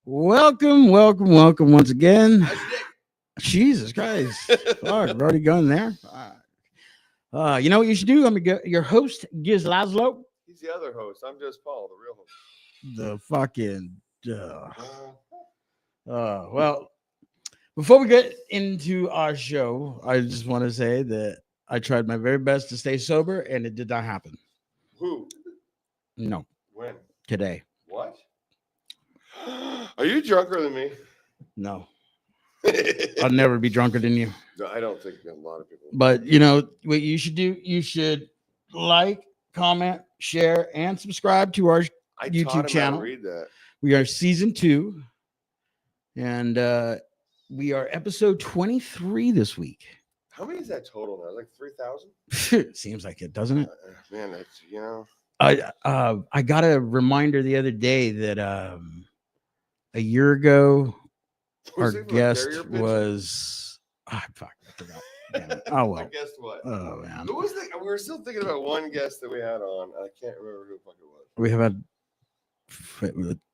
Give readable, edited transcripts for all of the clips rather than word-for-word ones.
Welcome once again. Jesus Christ. Fuck, we've already gone there. You know what you should do? I'm your host, Gizz Lazlo. He's the other host. I'm just Paul, the real host. The fucking. Well, before we get into our show, I just want to say that I tried my very best to stay sober, and it did not happen. Who? No. When? Today. What? Are you drunker than me? No. I'll never be drunker than you. No, I don't think a lot of people. But you know what you should do? You should like, comment, share, and subscribe to our YouTube channel. Read that. We are season 2, and we are episode 23 this week. How many is that total now? Like 3,000? Seems like it, doesn't it? Man, that's I got a reminder the other day that a year ago our guest was fuck, I forgot. Oh well. I guessed what? Oh man. Who was the, we were still thinking about one guest that we had on. I can't remember who the fuck it was. We have had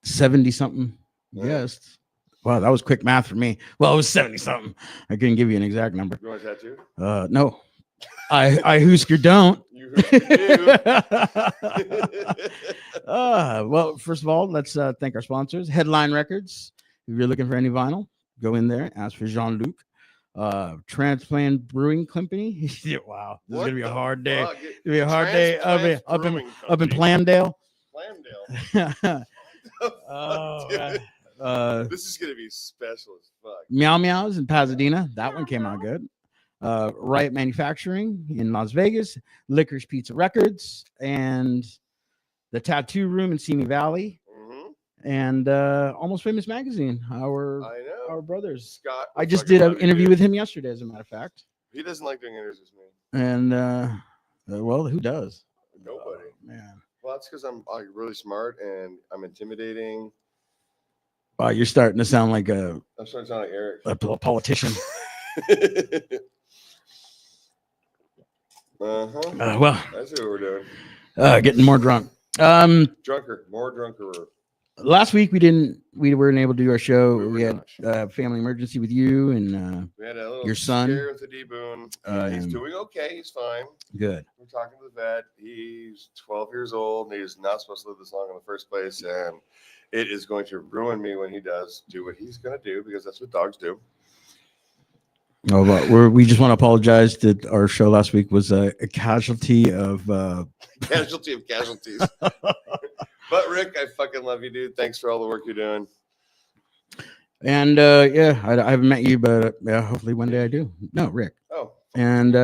70 something guests. Wow, that was quick math for me. Well, it was 70 something. I couldn't give you an exact number. You want a tattoo? No. I Husker don't. You do. Well, first of all, let's thank our sponsors. Headline Records. If you're looking for any vinyl, go in there. Ask for Jean-Luc. Transplant Brewing Company. Wow, this is gonna be a hard day. It's gonna be a hard day up in Palmdale. Palmdale. Oh, this is gonna be special as fuck. MEOWZ in Pasadena. That one came out good. Riot Manufacturing in Las Vegas. Licorice Pizza Records and the Tattoo Room in Simi Valley. And Almost Famous Magazine. Our brothers. Scott. I just did an interview with him yesterday, as a matter of fact. He doesn't like doing interviews with me. And well, who does? Nobody. Man. Well, that's because I'm really smart and I'm intimidating. Wow, you're starting to sound like I'm starting to sound like Eric. a politician. Well, that's what we're doing. Getting more drunk. More drunker. Last week we weren't able to do our show. We had a family emergency with you and we had a little your son. Scare with the D-Boon. He's doing okay. He's fine. Good. We're talking to the vet. He's 12 years old. And he's not supposed to live this long in the first place, and it is going to ruin me when he does do what he's going to do, because that's what dogs do. Oh, but we just want to apologize that our show last week was a casualty of casualties. But Rick, I fucking love you, dude. Thanks for all the work you're doing. And I haven't met you, but hopefully one day I do. No, Rick. Oh. And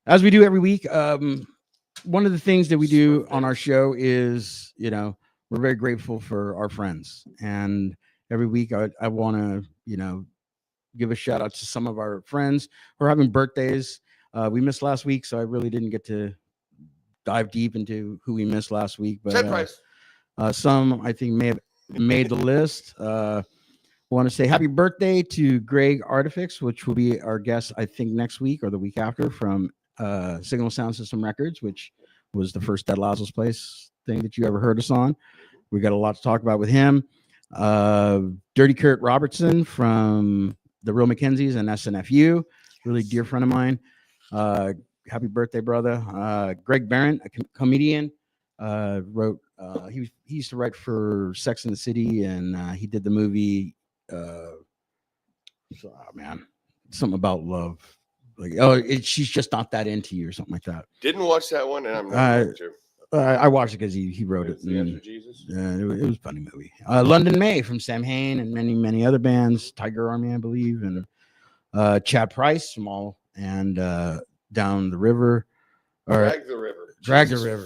as we do every week, one of the things that we do on our show is, we're very grateful for our friends. And every week I want to, give a shout out to some of our friends who are having birthdays. We missed last week, so I really didn't get to dive deep into who we missed last week. But some I think may have made the list. I want to say happy birthday to Greg Artifix, which will be our guest, I think, next week or the week after, from Signal Sound System Records, which was the first Dead Lazlo's Place thing that you ever heard us on. We got a lot to talk about with him. Dirty Kurt Robertson from the Real McKenzies and SNFU, really dear friend of mine. Happy birthday, brother. Greg Barron, a comedian, wrote. He used to write for Sex and the City, and he did the movie. Something about love. Like, she's just not that into you, or something like that. Didn't watch that one, and I'm not going to. I watched it because he wrote it. And, Jesus. it was a funny movie. London May from Sam Hain and many other bands. Tiger Army, I believe, and Chad Price from all and Down the River. Or Drag the River.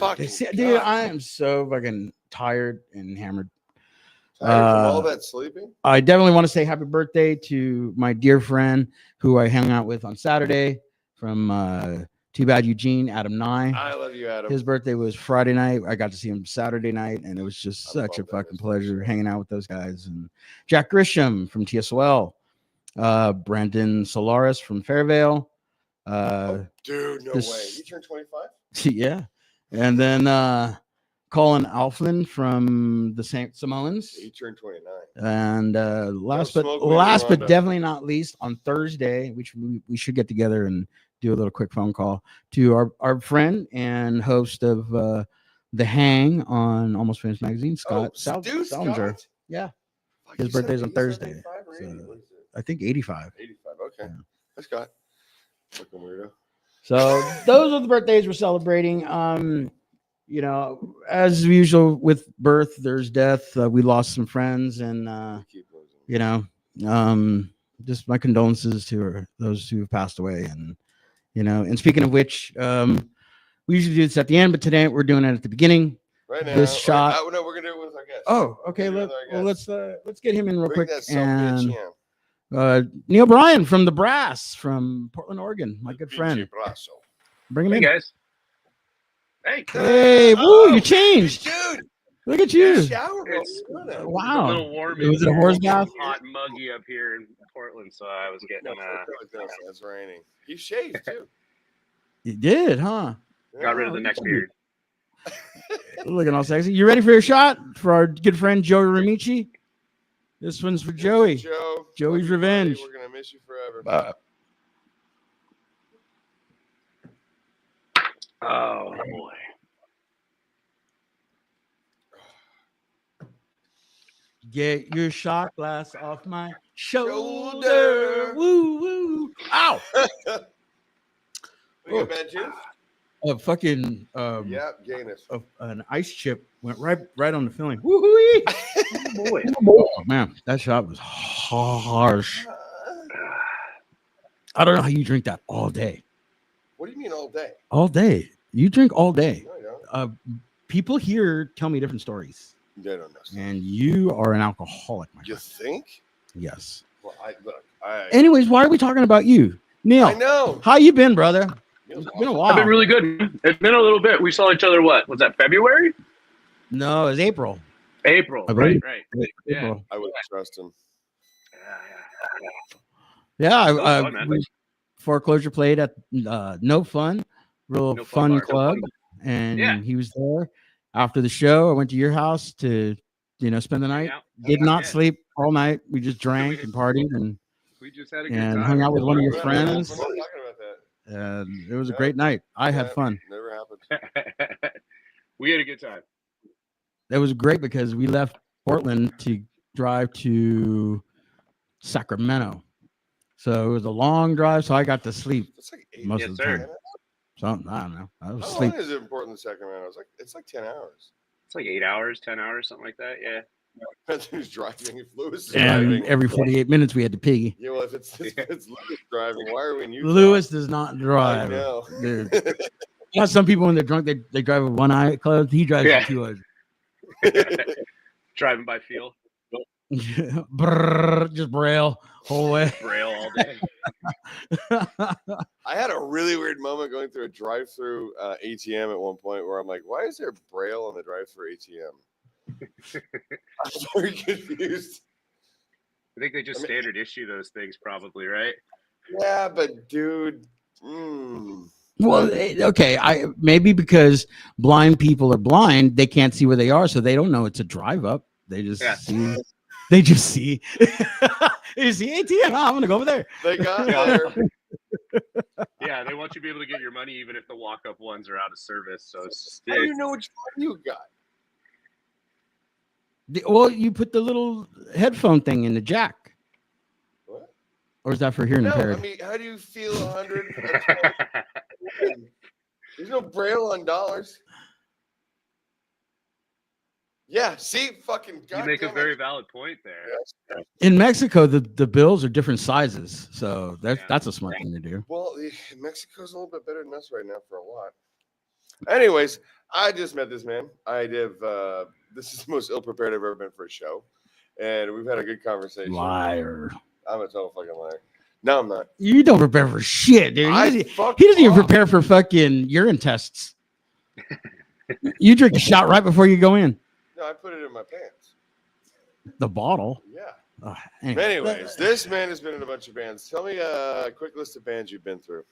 Dude, I am so fucking tired and hammered. Tired from all that sleeping? I definitely want to say happy birthday to my dear friend who I hung out with on Saturday from Too Bad Eugene, Adam Nye. I love you, Adam. His birthday was Friday night. I got to see him Saturday night, and it was just such a fucking pleasure hanging out with those guys. And Jack Grisham from TSOL, Brandon Solaris from Fairvale. Dude, no way. You turned 25? Yeah. And then Colin Alflin from the St. Samoans. He turned 29. And last smoke but weed, Rhonda. definitely not least, on Thursday, we should get together and do a little quick phone call to our friend and host of The Hang on Almost Finished Magazine, Scott Salinger. Scott? Yeah, Fuck, his you said birthday's on he's Thursday. 75 or 80? So, What is it? I think 85. 85. Okay. Yeah. Hi, Scott. Fucking weirdo. So those are the birthdays we're celebrating. You know, as usual with birth, there's death. We lost some friends, and We keep losing. you know, just my condolences to those who have passed away. And you know, and speaking of which, we usually do this at the end, but today we're doing it at the beginning. Right now. This shot. No, we're gonna do it with our guest. Oh, okay. We're gonna do it with our guest. Let's get him in real Bring quick. that son of a bitch And in. Neil Bryan from the Brass from Portland, Oregon, my good friend. Pinche brazo. Bring him Hey in. guys. Hey. Hey, woo! You changed. Dude, Look at you. shower. It's bro. a Wow. little warm. Was it a in horse here. bath? Hot and muggy up here in Portland, so I was getting It's raining. You shaved too. You did, huh? got rid of the neck beard. Looking all sexy. You ready for your shot for our good friend Joey Ramici? This one's for Joey. Joe. Joey's Love you, revenge. buddy. We're gonna miss you forever. Oh boy. Get your shot glass off my shoulder. Shoulder. Woo woo. Ow. We got bad juice? A fucking Yeah, Gaines. an ice chip went right on the filling. Woo-hoo-wee. Boy. Oh man, that shot was harsh. I don't know how you drink that all day. What do you mean all day? All day. You drink all day. No, I don't. People here tell me different stories. They don't know. And you are an alcoholic, my You friend. think? Yes. Well, Anyways, why are we talking about you? Neil, I know. how you been, brother? It's been a while. I've been really good. It's been a little bit. We saw each other, what? Was that February? No, it's April. April. I Right, believe- right. Yeah. April. I would trust him. Yeah, So fun, man. we foreclosure played at No Fun, real No Fun fun Bar. club, and Yeah. he was there. After the show, I went to your house to, spend the night. out. Did not Yeah. sleep all night. We just drank and partied and We just had a good And time. hung out with one of your We're friends. not talking about that. it was a Yeah. great night. I had Yeah, fun. Never happened. We had a good time. It was great because we left Portland to drive to Sacramento. So it was a long drive, so I got to sleep It's like 8 most Yes, of the sir. time. So I don't know. I was How asleep. long is it important in Sacramento? It's like 10 hours. It's like 8 hours, 10 hours, something like that. Yeah. Depends who's driving. If Lewis is And driving. every 48 minutes we had to piggy. Yeah, well, if it's Lewis driving, why are we in Utah? Lewis does not I drive. know. Dude. You know, some people when they're drunk, they drive with one eye closed. He drives Yeah. with two eyes. Driving by feel. Brrr, just braille whole way. Braille all day. I had a really weird moment going through a drive-through ATM at one point where I'm like, why is there Braille on the drive-through ATM? I'm very confused. I think they just standard issue those things, probably, right? Yeah, but dude, Well, okay, maybe because blind people are blind, they can't see where they are, so they don't know it's a drive up. They just see. They just see. You see ATM. I'm gonna go over there. they got there. Yeah, they want you to be able to get your money even if the walk-up ones are out of service. So it's How do you know which one you got? Well, you put the little headphone thing in the jack, What? or is that for hearing No, I impaired? mean, how do you feel 100? There's no Braille on dollars. Yeah, see, fucking. you make a very valid point there. Yes. In Mexico, the bills are different sizes, so Yeah. that's a smart thing to do. Well, Mexico's a little bit better than us right now for a lot. Anyways, I just met this man. This is the most ill-prepared I've ever been for a show, and we've had a good conversation. Liar! I'm a total fucking liar. No, I'm not. You don't prepare for shit, dude. He doesn't even prepare for fucking urine tests. You drink a shot right before you go in. No, I put it in my pants. The bottle. Yeah. Anyway. Anyways, this man has been in a bunch of bands. Tell me a quick list of bands you've been through.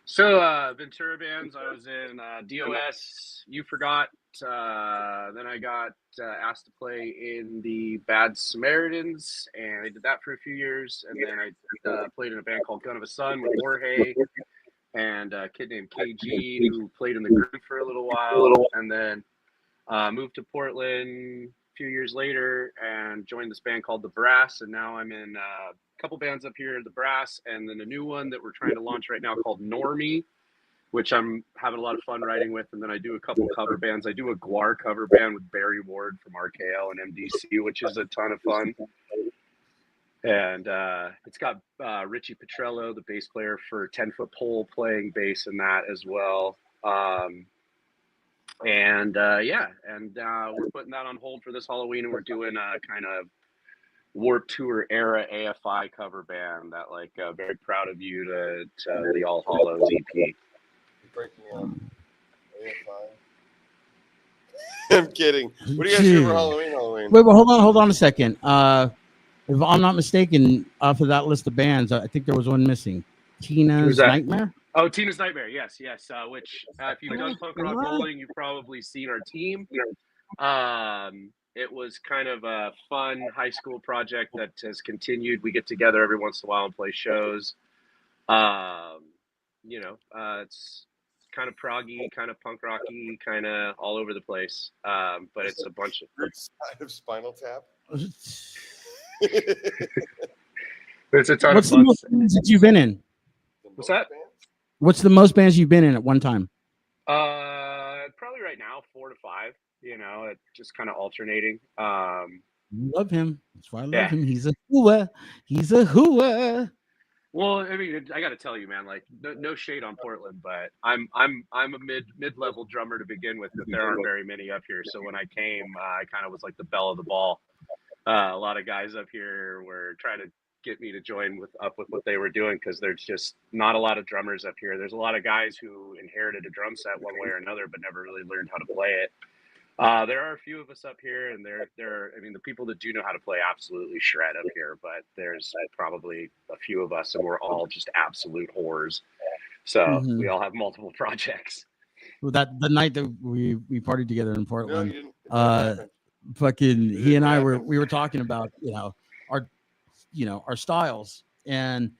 So Ventura bands, I was in DOS, You Forgot. Then I got asked to play in the Bad Samaritans, and I did that for a few years. And then I played in a band called Gun of a Son with Jorge and a kid named KG who played in the group for a little while. And then moved to Portland a few years later and joined this band called The Brass. And now I'm in a couple bands up here, The Brass, and then a new one that we're trying to launch right now called Normie, which I'm having a lot of fun writing with. And then I do a couple cover bands. I do a Guar cover band with Barry Ward from RKL and MDC, which is a ton of fun. And it's got Richie Petrello, the bass player for 10 Foot Pole, playing bass in that as well. We're putting that on hold for this Halloween, and we're doing a kind of Warped Tour era AFI cover band that, like, very proud of you to the All Hallows EP. Breaking up. I'm kidding. What do you guys do for Halloween? Wait, hold on a second. If I'm not mistaken, off of that list of bands, I think there was one missing. Tina's Nightmare? Oh, Tina's Nightmare, yes. Which, if you've done punk rock bowling, you've probably seen our team. It was kind of a fun high school project that has continued. We get together every once in a while and play shows. It's kind of proggy, kind of punk rocky, kind of all over the place. But it's a bunch of side of Spinal Tap. It's a ton What's of fun. the most bands that you've been in? What's that? What's the most bands you've been in at one time? Probably right now 4 to 5. It just kind of alternating. Love him. That's why I love him. He's a hooah. He's a hooah. Well, I mean, I got to tell you, man. Like, no shade on Portland, but I'm a mid-level drummer to begin with, but there aren't very many up here. So when I came, I kind of was like the belle of the ball. A lot of guys up here were trying to get me to join up with what they were doing because there's just not a lot of drummers up here. There's a lot of guys who inherited a drum set one way or another, but never really learned how to play it. There are a few of us up here, and the people that do know how to play absolutely shred up here, but there's probably a few of us, and we're all just absolute whores. So we all have multiple projects. Well, the night that we partied together in Portland, fucking he and I were talking about our styles, and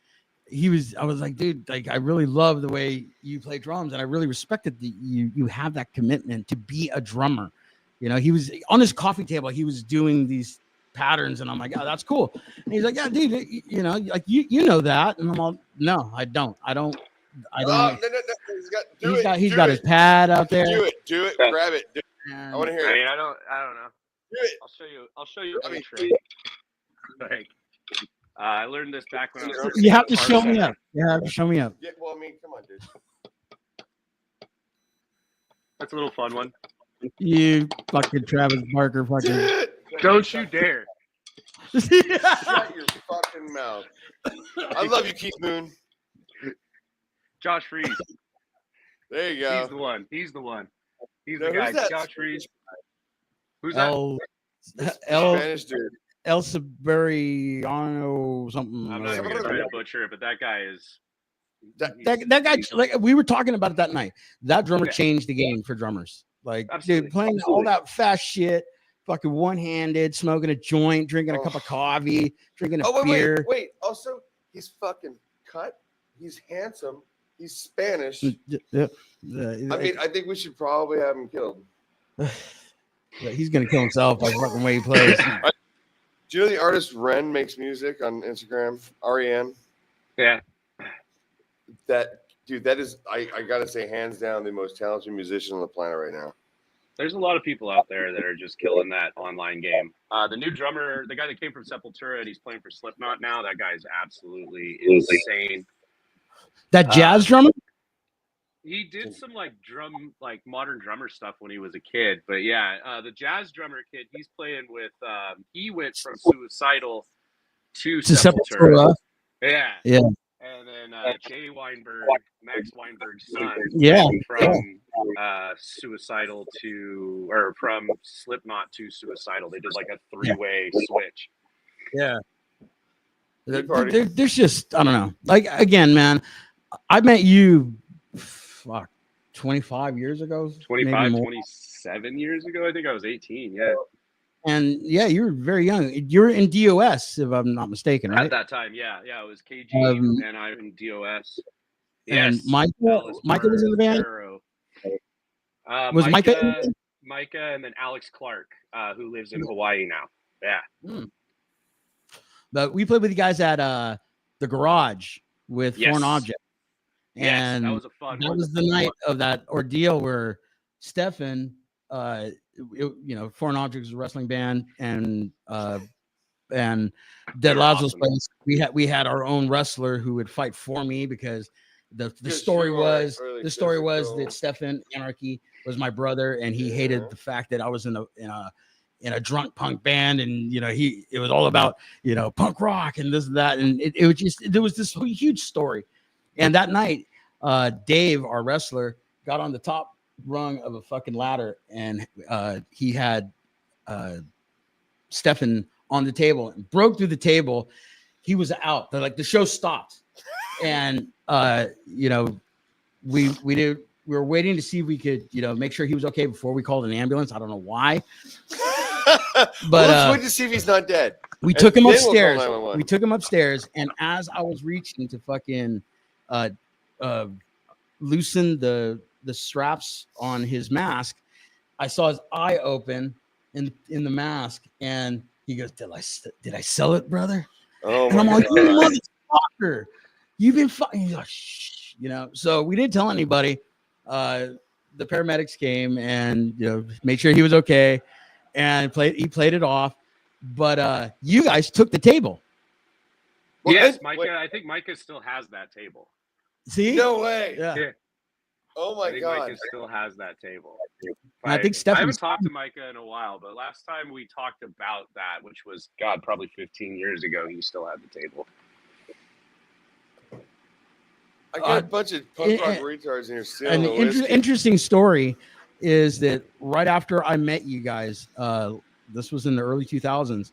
I was like, dude, like, I really love the way you play drums, and I really respected that you have that commitment to be a drummer. He was on his coffee table, he was doing these patterns, and I'm like, oh, that's cool. And he's like, yeah, dude, like you know that, and I'm all, no, I don't. No. He's got his pad out there. Do it, grab it. I want to hear it. I don't know. Do it. I'll show you. A trick. Like, I learned this back when I was. You have to show me up. Yeah, well, I mean, come on, dude. That's a little fun one. You fucking Travis Barker, fucking. Don't you dare. Shut your fucking mouth. I love you, Keith Moon. Josh Freeze. There you go. He's the one. He's the guy. Josh Freeze. Who's that? Spanish dude. El Saberiano something. I'm not even gonna try to butcher it, but that guy is. That guy, like, we were talking about it that night. That drummer changed the game for drummers. Like, dude, playing all that fast shit, fucking one-handed, smoking a joint, drinking a cup of coffee, drinking a beer. Wait. Also, he's fucking cut. He's handsome. He's Spanish. I mean, I think we should probably have him killed. He's gonna kill himself by the fucking way he plays. Do you know the artist Ren makes music on Instagram? REN. Yeah. That is, I gotta say, hands down, the most talented musician on the planet right now. There's a lot of people out there that are just killing that online game. The new drummer, the guy that came from Sepultura, and he's playing for Slipknot now. That guy is absolutely insane. That jazz drummer? He did some modern drummer stuff when he was a kid, but yeah, the jazz drummer kid, he's playing with. He went from Suicidal to Sepultura. Yeah. And then Jay Weinberg, Max Weinberg's son, from Suicidal from Slipknot to Suicidal. They did like a 3-way switch. Yeah. There's just, I don't know. Like, again, man, I met you fuck, 25 years ago, 25, 27 years ago. I think I was 18. Yeah. And yeah, you were very young. You were in DOS, if I'm not mistaken, right? At that time, yeah, it was KG, and I'm in DOS. And Yes, Micah was in the band. Was Micah, and then Alex Clark, who lives in Hawaii now. Yeah. But we played with you guys at the garage with Foreign Object. And that was a fun one. That was the night of that ordeal where Stefan, Foreign Object is a wrestling band, and Dead Lazlo's place. We had our own wrestler who would fight for me because the story was that Stefan Anarchy was my brother, and he hated the fact that I was in a drunk punk band, and it was all about punk rock and this and that, and there was this huge story. And that night, Dave, our wrestler, got on the top rung of a fucking ladder, and he had Stefan on the table and broke through the table. He was out. The show stopped, and we were waiting to see if we could make sure he was okay before we called an ambulance. I don't know why. But let's wait to see if he's not dead. We took him upstairs. And as I was reaching to fucking loosen the straps on his mask, I saw his eye open in the mask, and he goes, "Did I sell it, brother?" Oh, and I'm like, "You motherfucker, you've been fucking." He's like, "Shh," So we didn't tell anybody. The paramedics came and made sure he was okay, and he played it off. But you guys took the table. Yes, Micah. I think Micah still has that table. See? No way. Yeah. Oh my God. Micah still has that table. I think I haven't talked to Micah in a while, but last time we talked about that, which was probably 15 years ago, he still had the table. I got a bunch of punk rock retards in here stealing the whiskey. Interesting story is that right after I met you guys, this was in the early 2000s.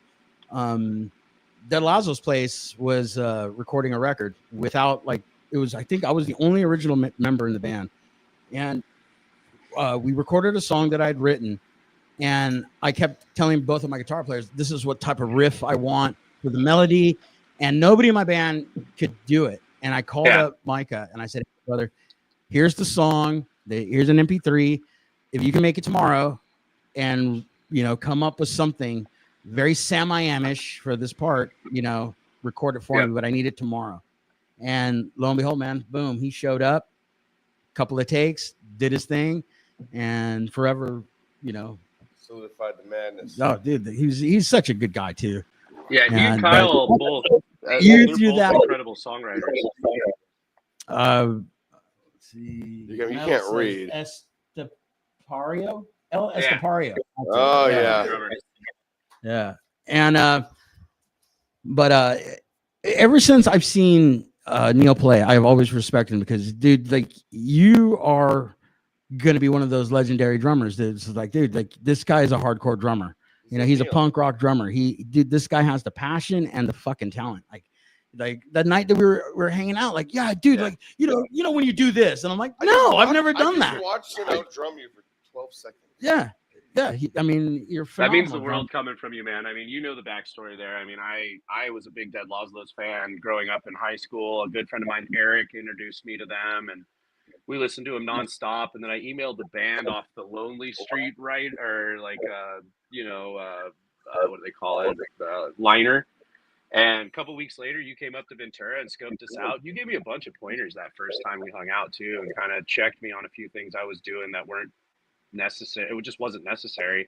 Dead Lazlo's place was recording a record without I think I was the only original member in the band, and we recorded a song that I'd written, and I kept telling both of my guitar players, this is what type of riff I want for the melody, and nobody in my band could do it. And I called up Micah and I said, "Hey, brother, here's the song. Here's an MP3. If you can make it tomorrow and, come up with something very Sam I Amish for this part, record it for me, but I need it tomorrow." And lo and behold, man, boom, he showed up, couple of takes, did his thing, and forever, solidified the madness. Oh, dude, he's such a good guy too. Yeah, he and Kyle both. You threw that incredible songwriters. Let's see. You can't read. Estapario. Estapario. Oh yeah. Yeah. And but ever since I've seen Neil play, I've always respected him because, dude, you are gonna be one of those legendary drummers that's dude, this guy is a hardcore drummer. He's a punk rock drummer. This guy has the passion and the fucking talent. Like that night that we were hanging out, yeah, dude, when you do this, and I'm like, no, I've never done that. Watched him out drum you for 12 seconds. Yeah. You're phenomenal. That means the world coming from you, man. The backstory there. I was a big Dead Lazlo's fan growing up in high school. A good friend of mine, Eric, introduced me to them, and we listened to him nonstop. And then I emailed the band off the Lonely Street, right? Or what do they call it? Liner. And a couple weeks later, you came up to Ventura and scoped us out. You gave me a bunch of pointers that first time we hung out too, and kind of checked me on a few things I was doing that weren't necessary. It just wasn't necessary.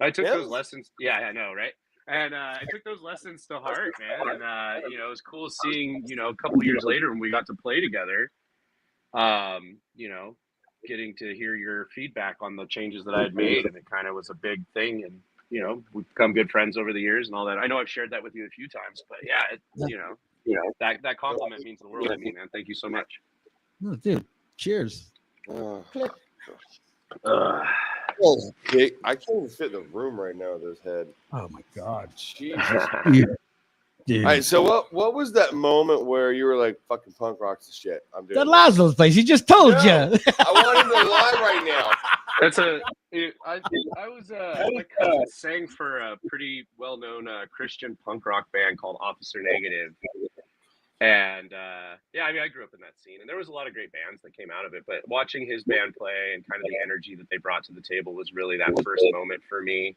I took those lessons. Yeah, I know, right? And I took those lessons to heart, man. And it was cool seeing, a couple years later when we got to play together. Getting to hear your feedback on the changes that I had made, and it kind of was a big thing. And we've become good friends over the years and all that. I know I've shared that with you a few times, but that compliment means the world to me, man. Thank you so much. Oh, dude, cheers. Okay. I can't even fit in the room right now with his head. Oh my God. Jesus. Dude. All right, so what was that moment where you were like, "Fucking punk rock's the shit"? I'm doing That this. Lazlo's place. He just told No. you. I want him to lie right now. That's I was my cousin sang for a pretty well-known Christian punk rock band called Officer Negative, and yeah, I mean I grew up in that scene, and there was a lot of great bands that came out of it. But watching his band play and kind of the energy that they brought to the table was really that first moment for me.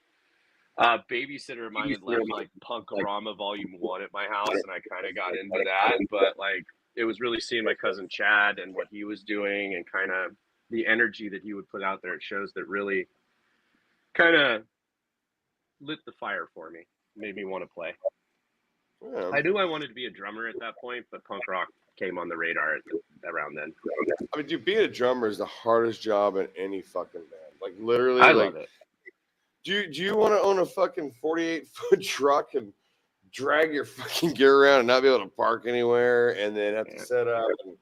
Babysitter of mine had left like Punk-O-Rama Volume 1 at my house, and I kind of got into that. But like, it was really seeing my cousin Chad and what he was doing, and kind of the energy that he would put out there at shows that really kind of lit the fire for me, made me want to play. Yeah. I knew I wanted to be a drummer at that point, but punk rock came on the radar around then. I mean, dude, being a drummer is the hardest job in any fucking band. Like literally, I like, love it. do you want to own a fucking 48-foot truck and drag your fucking gear around and not be able to park anywhere, and then have to set up? And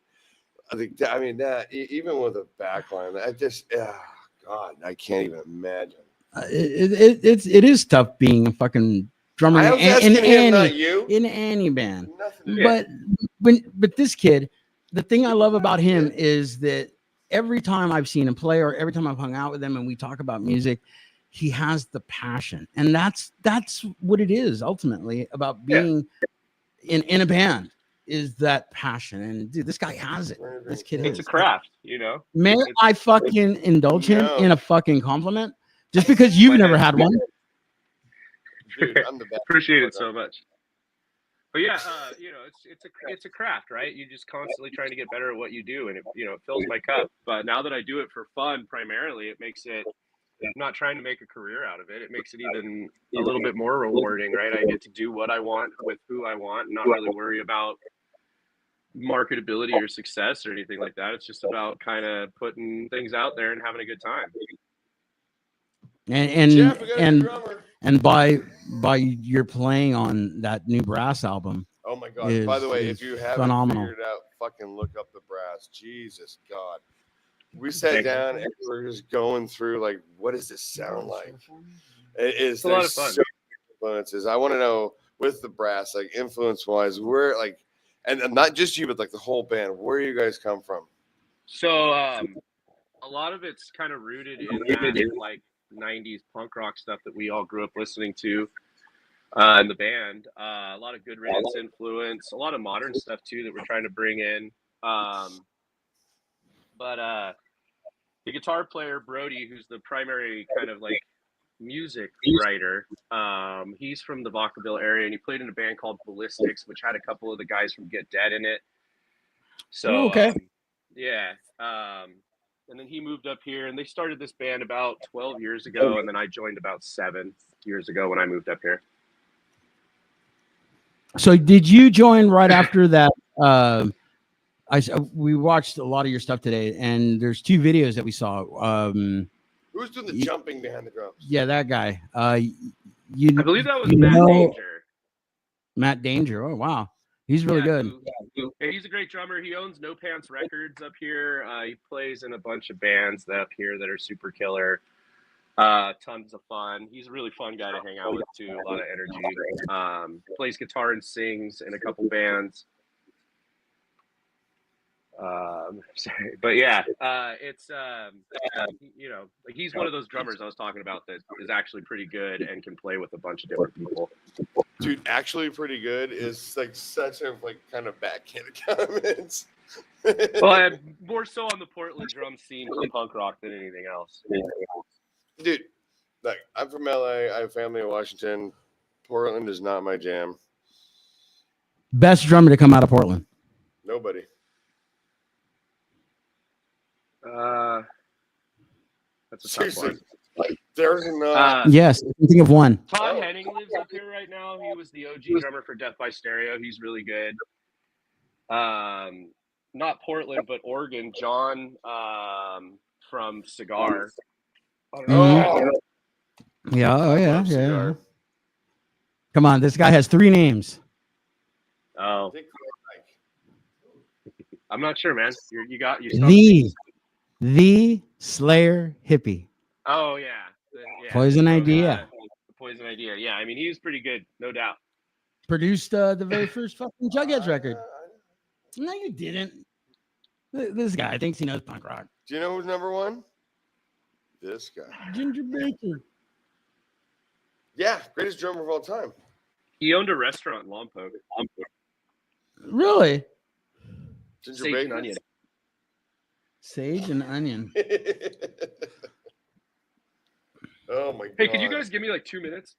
I think that, I mean, that even with a backline, I just, God, I can't even imagine. It is tough being a fucking drummer I was asking him, not you. in any band. Nothing. Yeah. But this kid, the thing I love about him is that every time I've seen him play, or every time I've hung out with him and we talk about music, he has the passion, and that's what it is ultimately about being in a band, is that passion. And dude, this guy has it. This kid It's a has it. craft, you know. May I fucking indulge him No. in a fucking compliment, just because you've never had one? Dude, I'm the best. Appreciate it so much. But yeah, you know, it's a craft, right? You're just constantly trying to get better at what you do, and it fills my cup. But now that I do it for fun primarily, it makes it. I'm not trying to make a career out of it. It makes it even a little bit more rewarding, right? I get to do what I want with who I want, and not really worry about marketability or success or anything like that. It's just about kind of putting things out there and having a good time. Jeff, we got a drummer. And by your playing on that new Brass album. Oh my God! By the way, if you haven't phenomenal. figured it out, fucking look up the Brass. Jesus God. We sat down and we were just going through, like, what does this sound like? It's a lot of fun. So many influences. I want to know, with the Brass, like, influence-wise, where, like, and not just you, but like the whole band, where you guys come from? So a lot of it's kind of rooted in that, like, 90s punk rock stuff that we all grew up listening to in the band. A lot of Good Riddance influence, a lot of modern stuff too that we're trying to bring in. But the guitar player Brody, who's the primary kind of like music writer, he's from the Vacaville area, and he played in a band called Ballistics, which had a couple of the guys from Get Dead in it. So yeah. And then he moved up here, and they started this band about 12 years ago, and then I joined about 7 years ago when I moved up here. So did you join right after that? We watched a lot of your stuff today, and there's 2 videos that we saw. Who's doing the jumping behind the drums? Yeah, that guy. I believe that was Matt Danger. Matt Danger. Oh wow, he's really good. Yeah, he's a great drummer. He owns No Pants Records up here. He plays in a bunch of bands up here that are super killer. Tons of fun. He's a really fun guy to hang out with too. A lot of energy. Plays guitar and sings in a couple bands. But yeah, it's like he's one of those drummers I was talking about that is actually pretty good and can play with a bunch of different people. Dude, actually pretty good is like such a like kind of backhanded comments. Well, I'm more so on the Portland drum scene for punk rock than anything else. Dude, like, I'm from LA. I have family in Washington. Portland is not my jam. Best drummer to come out of Portland? Nobody. That's a tough one. Like, there's not. Yes, think of one. Todd Henning lives up here right now. He was the OG drummer for Death by Stereo. He's really good. Not Portland, but Oregon. John from Cigar. Yeah. Oh yeah. Come on, this guy has 3 names. Oh, I'm not sure, man. You got the Slayer hippie. Oh yeah. Poison Idea. Poison Idea. Yeah, I mean he was pretty good, no doubt. produced the very first fucking Jughead's record. No, you didn't. This guy thinks he knows punk rock. Do you know who's number one? This guy. Ginger Baker. Yeah, greatest drummer of all time. He owned a restaurant in Lompoc. Really? Ginger Sage and Baker. onion. Sage and onion. Oh my god. Hey, could you guys give me like 2 minutes?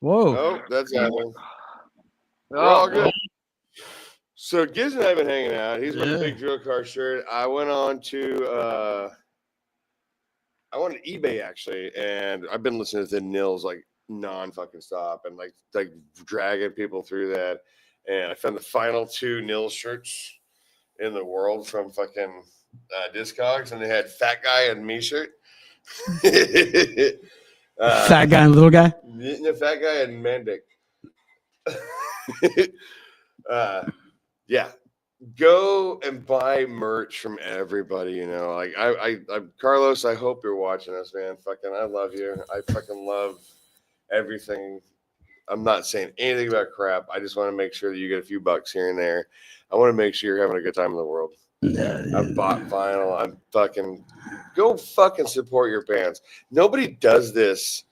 Whoa. Oh, that's happening. We're all good. So Gizz and I have been hanging out. He's wearing a big drill car shirt. I went on to eBay actually, and I've been listening to the Nils like non-fucking stop and like dragging people through that. And I found the final 2 Nils shirts in the world from fucking Discogs, and they had Fat Guy and Me shirt. Fat guy and little guy? The Fat Guy and Mandic. Yeah. Go and buy merch from everybody, you know. Like I Carlos, I hope you're watching us, man. Fucking I love you. I fucking love everything. I'm not saying anything about crap. I just want to make sure that you get a few bucks here and there. I want to make sure you're having a good time in the world. I've bought vinyl. I'm fucking go fucking support your bands. Nobody does this.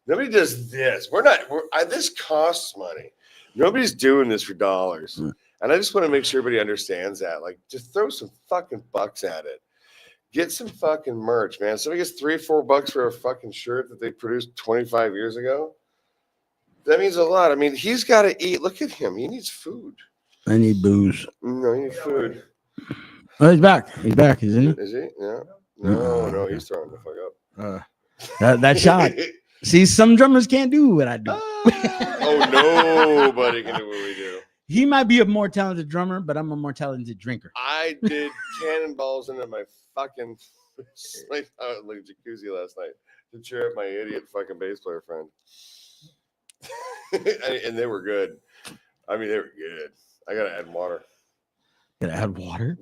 Nobody does this. This costs money. Nobody's doing this for dollars. And I just want to make sure everybody understands that. Like, just throw some fucking bucks at it. Get some fucking merch, man. Somebody gets $3-4 for a fucking shirt that they produced 25 years ago. That means a lot. I mean, he's got to eat. Look at him. He needs food. I need booze. No, he needs food. Oh, he's back. He's back, isn't he? Is he? Yeah. No, he's throwing the fuck up. That shot. See, some drummers can't do what I do. Oh, nobody can do what we do. He might be a more talented drummer, but I'm a more talented drinker. I did cannonballs into my fucking like jacuzzi last night to cheer up my idiot fucking bass player friend. And they were good. I mean, they were good. I gotta add water. Gotta add water?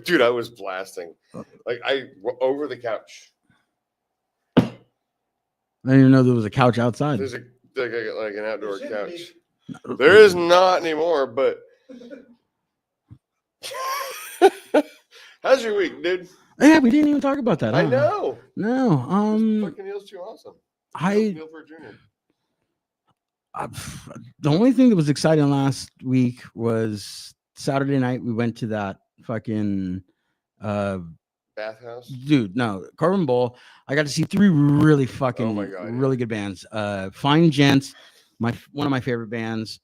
Dude, I was blasting. Like over the couch. I didn't even know there was a couch outside. There's like an outdoor couch. There is not anymore, but how's your week, dude? Yeah, we didn't even talk about that. I know. No. Fucking Neil's too awesome. Neil for a junior. The only thing that was exciting last week was Saturday night. We went to that fucking bathhouse. Dude, no, Carbon Bowl. I got to see 3 really fucking really good bands. Fine Gents, one of my favorite bands,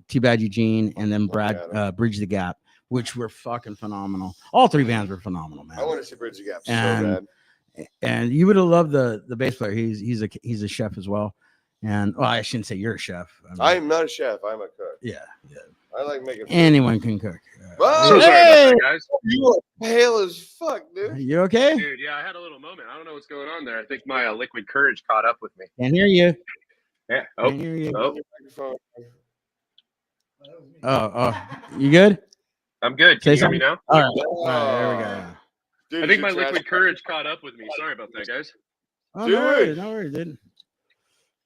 T-Bad Eugene, and then Bridge the Gap, which were fucking phenomenal. All 3 bands were phenomenal, man. I want to see Bridge the Gap so bad. And you would have loved the bass player. He's a chef as well. And I shouldn't say you're a chef. I'm not a chef. I'm a cook. Yeah. I like making food. Anyone can cook. Oh, So sorry about that, guys. You are pale as fuck, dude. You okay? Dude, yeah, I had a little moment. I don't know what's going on there. I think my liquid courage caught up with me. Can't hear you. Yeah. Can't hear you. Oh, You good? I'm good. Can you hear me now? All right, there we go. Dude, I think my liquid courage caught up with me. Sorry about that, guys. Oh, no worries, dude.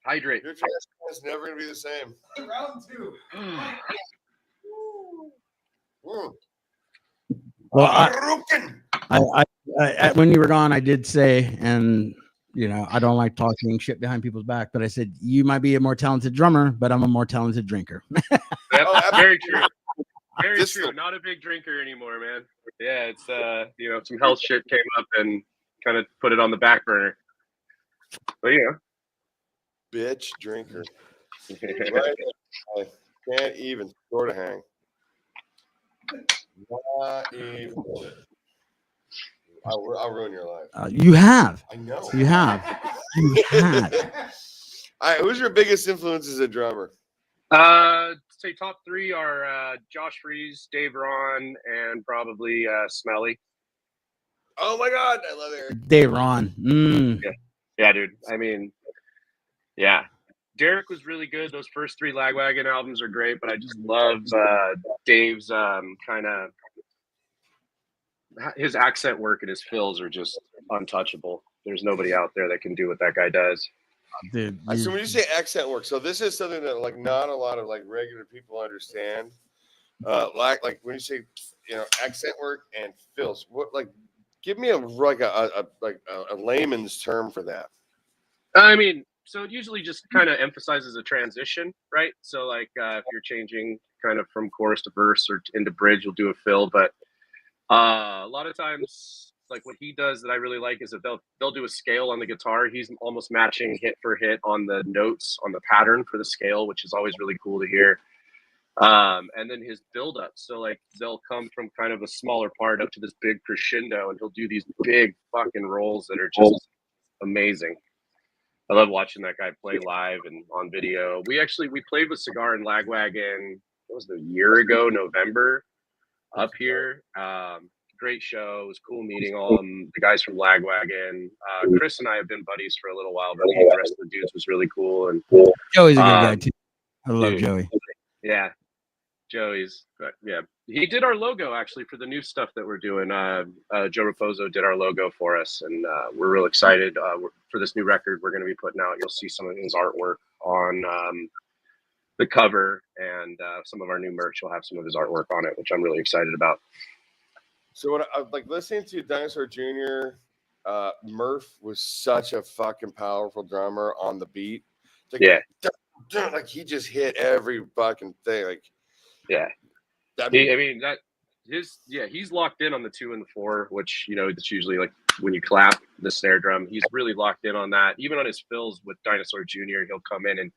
Hydrate. Your trash can is never gonna be the same. Round 2. Well, I when you were gone, I did say, and you know, I don't like talking shit behind people's back, but I said you might be a more talented drummer, but I'm a more talented drinker. That's very true. Very true. Not a big drinker anymore, man. Yeah, it's some health shit came up and kind of put it on the back burner. But yeah. Bitch drinker. Right? I can't even sort of hang. Not even. I'll ruin your life. You have. I know. You have. You have. All right, who's your biggest influence as a drummer? Say top 3 are Josh Freese, Dave Ron, and probably Smelly. Oh my God, I love Eric. Dave Ron. Yeah, dude. I mean, yeah. Derek was really good. Those first 3 Lagwagon albums are great, but I just love Dave's kind of his accent work and his fills are just untouchable. There's nobody out there that can do what that guy does. dude. So when you say accent work, so this is something that like not a lot of like regular people understand. Like when you say accent work and fills, what like give me a layman's term for that. I mean, so it usually just kind of emphasizes a transition, right? So like if you're changing kind of from chorus to verse or into bridge, you'll do a fill. But a lot of times, like what he does that I really like is that they'll do a scale on the guitar. He's almost matching hit for hit on the notes on the pattern for the scale, which is always really cool to hear. And then his build up. So like they'll come from kind of a smaller part up to this big crescendo, and he'll do these big fucking rolls that are just amazing. I love watching that guy play live and on video. We played with Cigar and Lagwagon. It was a year ago, November, up here. Great show. It was cool meeting all the guys from Lagwagon. Chris and I have been buddies for a little while, but meeting the rest of the dudes was really cool. And Joey's a good guy too. I love dude, Joey. Yeah, Joey's. Yeah, he did our logo actually for the new stuff that we're doing. Joe Raposo did our logo for us, and we're real excited for this new record we're going to be putting out. You'll see some of his artwork on the cover, and some of our new merch will have some of his artwork on it, which I'm really excited about. So what I like listening to Dinosaur Jr. Murph was such a fucking powerful drummer on the beat. Like, yeah, like he just hit every fucking thing. Like, yeah. He's locked in on the 2 and the 4, which it's usually like when you clap the snare drum. He's really locked in on that. Even on his fills with Dinosaur Jr., he'll come in and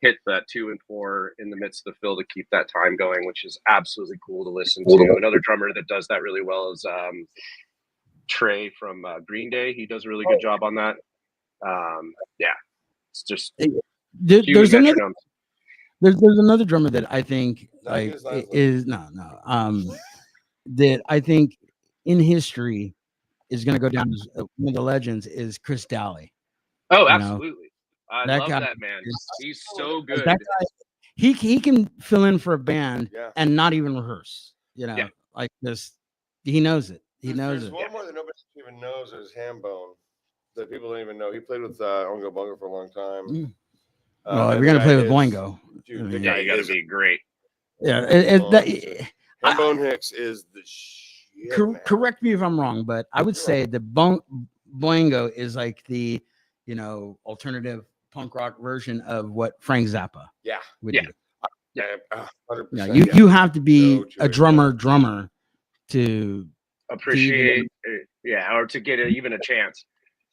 hit that 2 and 4 in the midst of the fill to keep that time going, which is absolutely cool to listen to. Another drummer that does that really well is Trey from Green Day. He does a really good job on that. Yeah, it's just there's another drummer that I think that I think in history is going to go down as one of the legends is Chris Daly. Oh, absolutely. I love that man. He's so good. That guy, he can fill in for a band and not even rehearse. Like this, he knows it. There's one more that nobody even knows is Hambone that people don't even know. He played with Oingo Boingo for a long time. Well, if you're gonna play with Boingo, dude, you gotta be great. Yeah, Hambone Hicks is the shit. Correct me if I'm wrong, but I would say the Boingo is like the alternative punk rock version of what Frank Zappa would do. Yeah, 100%. You have to be a drummer to appreciate or to get even a chance.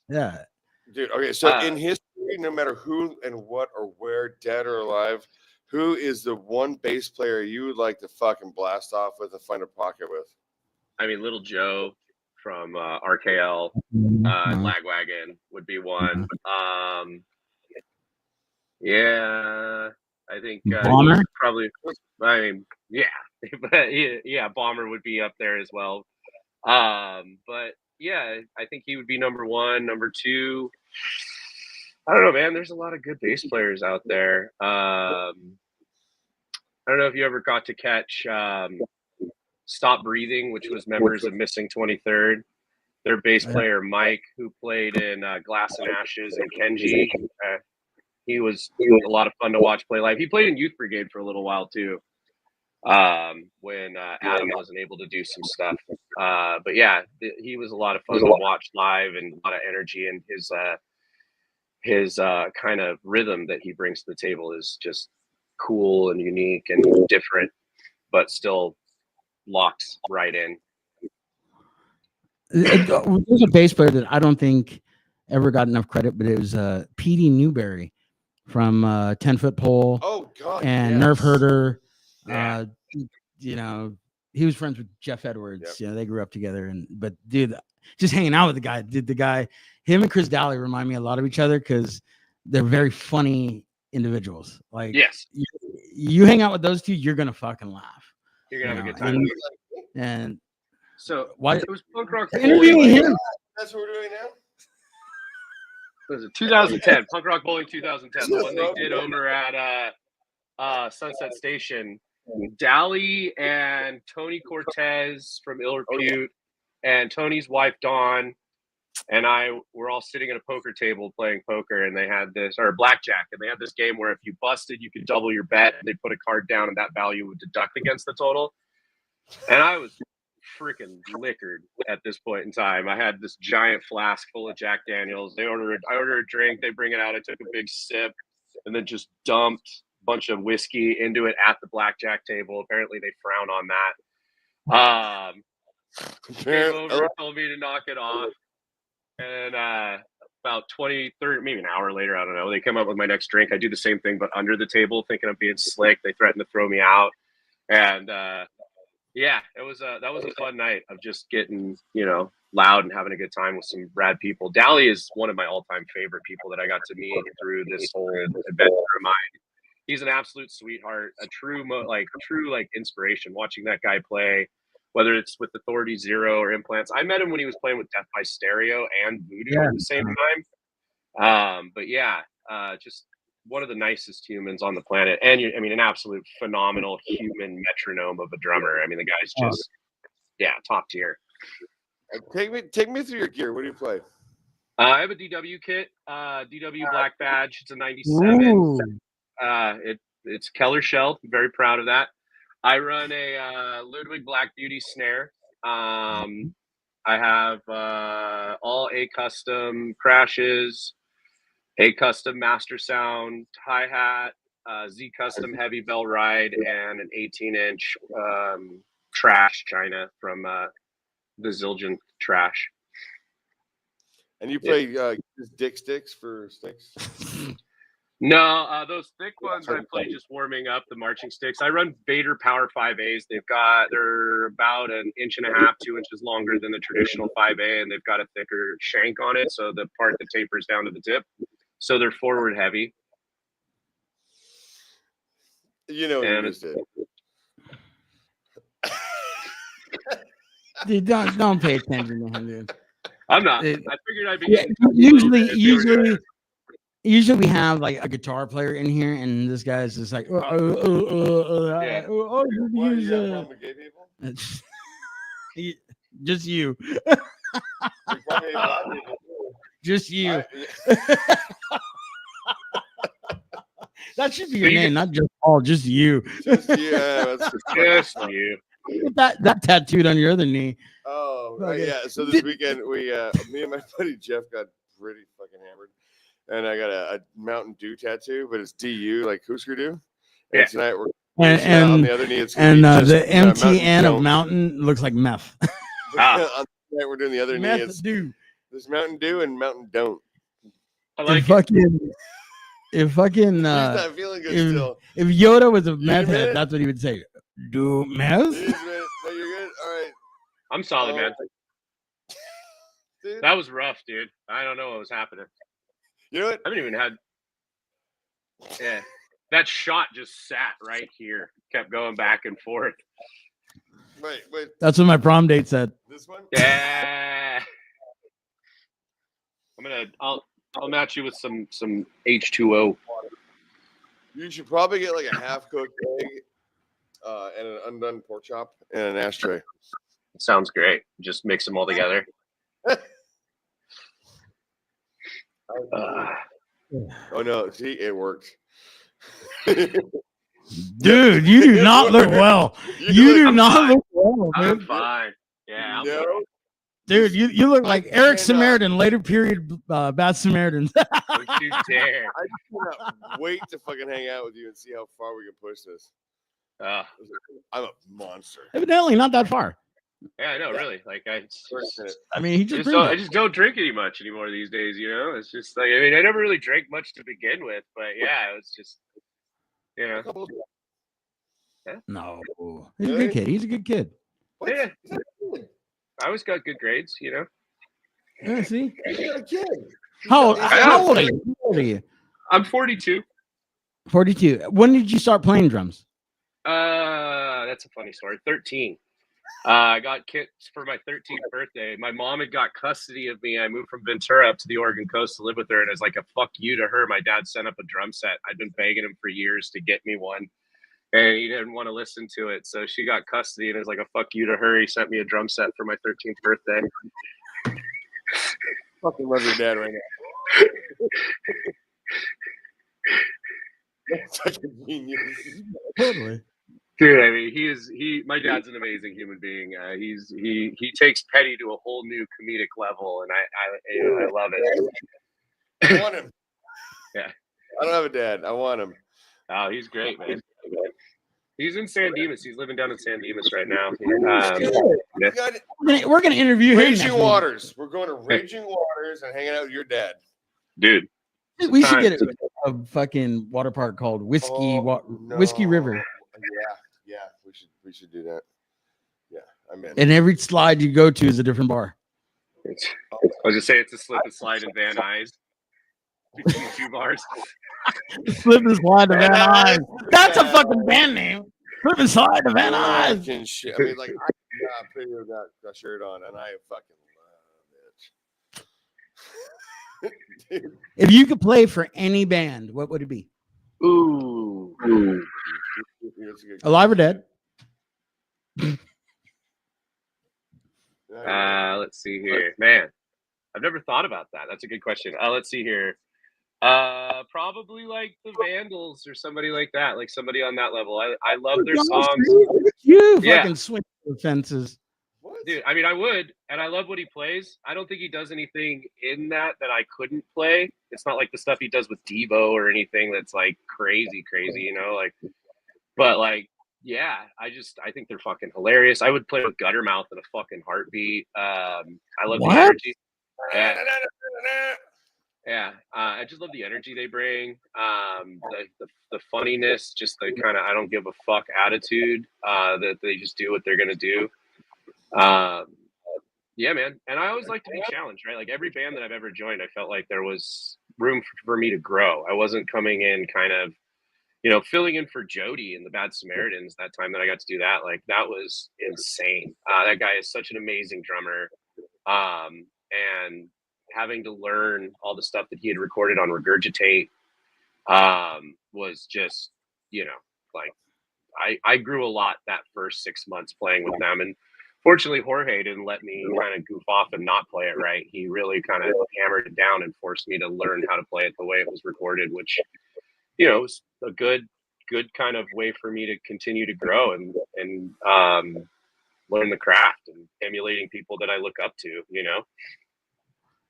Yeah, dude. Okay, so in history, no matter who and what or where, dead or alive, who is the one bass player you would like to fucking blast off with and find a pocket with? I mean, Little Joe from RKL, Lagwagon would be one. Yeah, I think Bomber probably. I mean, yeah, Bomber would be up there as well. But yeah, I think he would be number 1. Number 2, I don't know, man. There's a lot of good bass players out there. I don't know if you ever got to catch Stop Breathing, which was members of Missing 23rd. Their bass player, Mike, who played in Glass and Ashes and Kenji. He was a lot of fun to watch play live. He played in Youth Brigade for a little while, too, when Adam wasn't able to do some stuff. But yeah, he was a lot of fun to watch live and a lot of energy. And his kind of rhythm that he brings to the table is just cool and unique and different, but still locks right in. There's a bass player that I don't think ever got enough credit, but it was Petey Newberry from 10 Foot Pole. Oh God, and Nerve Herder. Yeah. He was friends with Jeff Edwards. Yep. They grew up together. But dude, just hanging out with the guy, him and Chris Daly remind me a lot of each other because they're very funny individuals. Like, yes, you hang out with those two, you're gonna fucking laugh. You're gonna have a good time. And so why it was punk rock interviewing him? That's what we're doing now. Was it 2010? Punk Rock Bowling 2010, the one they did over at Sunset Station. Daly and Tony Cortez from Ill Repute and Tony's wife Dawn and I were all sitting at a poker table playing poker, and they had this, or blackjack, and they had this game where if you busted, you could double your bet, and they put a card down, and that value would deduct against the total. And I was freaking liquored at this point in time. I had this giant flask full of Jack Daniels. I ordered a drink. They bring it out. I took a big sip, and then just dumped a bunch of whiskey into it at the blackjack table. Apparently, they frown on that. Came over, told me to knock it off. And about 20, 30, maybe an hour later, I don't know, they come up with my next drink. I do the same thing, but under the table, thinking I'm being slick. They threatened to throw me out. And yeah, that was a fun night of just getting, loud and having a good time with some rad people. Dally is one of my all-time favorite people that I got to meet through this whole adventure of mine. He's an absolute sweetheart, a true inspiration. Watching that guy play, whether it's with Authority Zero or Implants. I met him when he was playing with Death by Stereo and Voodoo at the same time. But yeah, just one of the nicest humans on the planet. And an absolute phenomenal human metronome of a drummer. I mean, the guy's just, top tier. Take me through your gear. What do you play? I have a DW kit, DW Black Badge. It's a 97. It's Keller shelled. I'm very proud of that. I run a Ludwig Black Beauty snare. I have all A custom crashes, A custom master sound, hi-hat, Z custom heavy bell ride, and an 18-inch trash China from the Zildjian trash. And you play dick sticks for sticks? No, those thick ones I play just warming up the marching sticks. I run Vader Power 5As. They're about 1.5 inches, 2 inches longer than the traditional 5A, and they've got a thicker shank on it, so the part that tapers down to the tip. So they're forward heavy. You know what you just did. Dude, don't pay attention to him, dude. I'm not. I figured I'd be. Yeah, usually we have like a guitar player in here, and this guy's just like, just you. Just you. That should be your name, not just Paul, just you. Just you. That tattooed on your other knee. Oh, right, yeah. So this weekend, me and my buddy Jeff got pretty fucking hammered, and I got a Mountain Dew tattoo, but it's DU, like Husker Du. And tonight we're on the other knee. It's the MTN of Mountain looks like meth. Tonight we're doing the other knee. It's there's Mountain Dew and Mountain Don't. I like He's not feeling good still. If Yoda was a meth head, that's what he would say. Do meth? No, you're good. All right. I'm solid, man. Dude. That was rough, dude. I don't know what was happening. You know what? I haven't even had. Yeah, that shot just sat right here. Kept going back and forth. Wait. That's what my prom date said. This one? Yeah. I'll match you with some H2O. You should probably get like a half-cooked egg and an undone pork chop and an ashtray. Sounds great. Just mix them all together. Oh no! See, it worked. Dude, you do not look well. You do not look well. I'm fine. Yeah. Dude, you look like Eric Samaritan, later period Bad Samaritans. Don't you dare. I cannot wait to fucking hang out with you and see how far we can push this. I'm a monster. Evidently, not that far. Yeah, I know, really. Like I mean, I just don't drink any much anymore these days. It's just like I never really drank much to begin with, but yeah, it's just Yeah. No, he's a good kid. He's a good kid. Yeah. I always got good grades, Yeah, see? You're a kid. How old are you? How old are you? I'm 42. 42. When did you start playing drums? That's a funny story. 13. I got kicked for my 13th birthday. My mom had got custody of me. I moved from Ventura up to the Oregon coast to live with her, and as like a fuck you to her, my dad sent up a drum set. I'd been begging him for years to get me one, and he didn't want to listen to it. So she got custody, and as like a fuck you to her, he sent me a drum set for my 13th birthday. fucking love your dad right now. That's such a genius. Totally. Dude, I mean, my dad's an amazing human being. He takes petty to a whole new comedic level, and I love it. I want him. Yeah. I don't have a dad. I want him. Oh, he's great, man. He's in San Dimas. He's living down in San Dimas right now. We're gonna interview him. Raging Waters. We're going to Raging Waters and hanging out with your dad. Dude. We should get a fucking water park called Whiskey River. Yeah. We should do that. Yeah, I'm in. And every slide you go to is a different bar. I was just say it's a slip and slide in Van Nuys between two bars. Slip and slide to Van Nuys. That's a fucking band name. Slip and slide to Van Nuys. Shit. I mean, like, I put that shirt on, and I fucking love it. If you could play for any band, what would it be? Ooh. Alive or dead? Let's see here. Man, I've never thought about that. That's a good question. Let's see here. Probably like the Vandals or somebody like that, like somebody on that level. I love their songs. You fucking swing the fences. What? Dude, I mean, I would, and I love what he plays. I don't think he does anything in that I couldn't play. It's not like the stuff he does with Devo or anything that's like crazy, you know, like, but like, yeah, I think they're fucking hilarious. I would play with Guttermouth in a fucking heartbeat. I love the energy. Yeah. I just love the energy they bring. The funniness, just the kind of I don't give a fuck attitude that they just do what they're gonna do. Yeah, man. And I always like to be challenged, right? Like every band that I've ever joined, I felt like there was room for me to grow. I wasn't coming in kind of, you know, filling in for Jody in the Bad Samaritans that time that I got to do that. Like that was insane. That guy is such an amazing drummer. And having to learn all the stuff that he had recorded on Regurgitate was just, you know, like I grew a lot that first 6 months playing with them. And fortunately, Jorge didn't let me kind of goof off and not play it right. He really kind of hammered it down and forced me to learn how to play it the way it was recorded, which, you know, was a good kind of way for me to continue to grow and learn the craft and emulating people that I look up to, you know.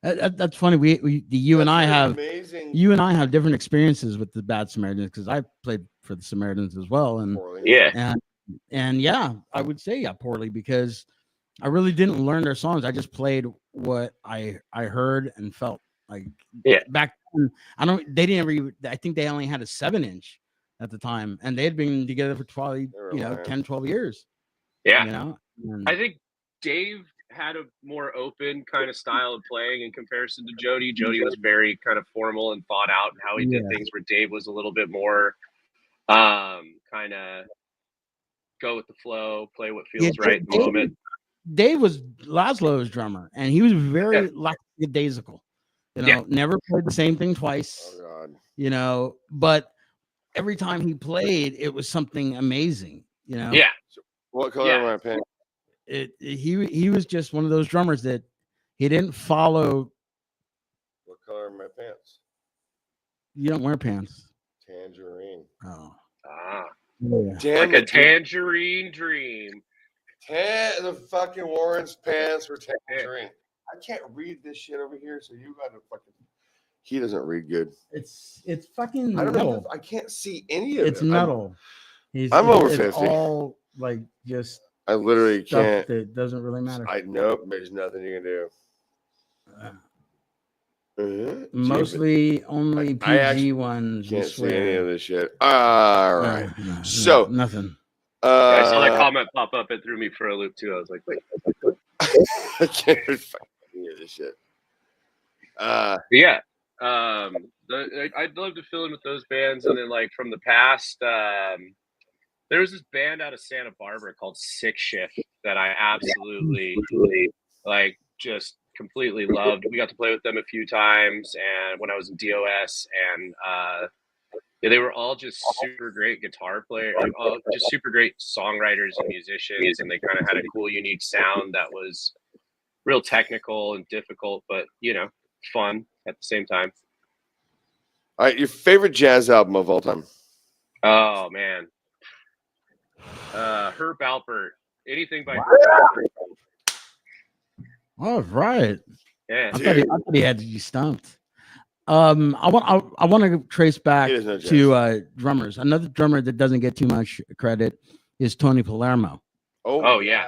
That's funny. You and I have different experiences with the Bad Samaritans because I played for the Samaritans as well, and yeah, I would say poorly because I really didn't learn their songs. I just played what I heard and felt like. Back then, I think they only had a 7-inch at the time, and they had been together for 10, 12 years. Yeah, you know. I think Dave had a more open kind of style of playing in comparison to Jody. Jody was very kind of formal and thought out in how he did things, where Dave was a little bit more kind of go with the flow, play what feels right in the moment. Dave was Lazlo's drummer, and he was very lackadaisical. You know, never played the same thing twice. Oh God. You know, but every time he played, it was something amazing. You know. Yeah. So what color am I paying? He was just one of those drummers that he didn't follow. What color are my pants? You don't wear pants. Tangerine. Oh. Damn, like a tangerine dream. The fucking Warren's pants were tangerine. I can't read this shit over here, so you got to fucking. He doesn't read good. It's fucking. I don't know. I can't see any of it. It's metal. I'm over 50. All like just. I literally can't. It doesn't really matter. Nope. There's nothing you can do. Mostly only PG ones. Can't see any of this shit. All right. So nothing. I saw that comment pop up. It threw me for a loop too. I was like, wait. I can't hear this shit. Yeah. I'd love to fill in with those bands, and then like from the past. There was this band out of Santa Barbara called Sick Shift that I absolutely like, just completely loved. We got to play with them a few times, and when I was in DOS, and they were all just super great guitar players, all just super great songwriters and musicians, and they kind of had a cool, unique sound that was real technical and difficult, but you know, fun at the same time. All right, your favorite jazz album of all time? Oh man, Herb Alpert. Anything by Herb Alpert. All right. Yeah, I thought he had you stumped. I want to trace back He doesn't know jazz. to drummers. Another drummer that doesn't get too much credit is Tony Palermo. Oh yeah.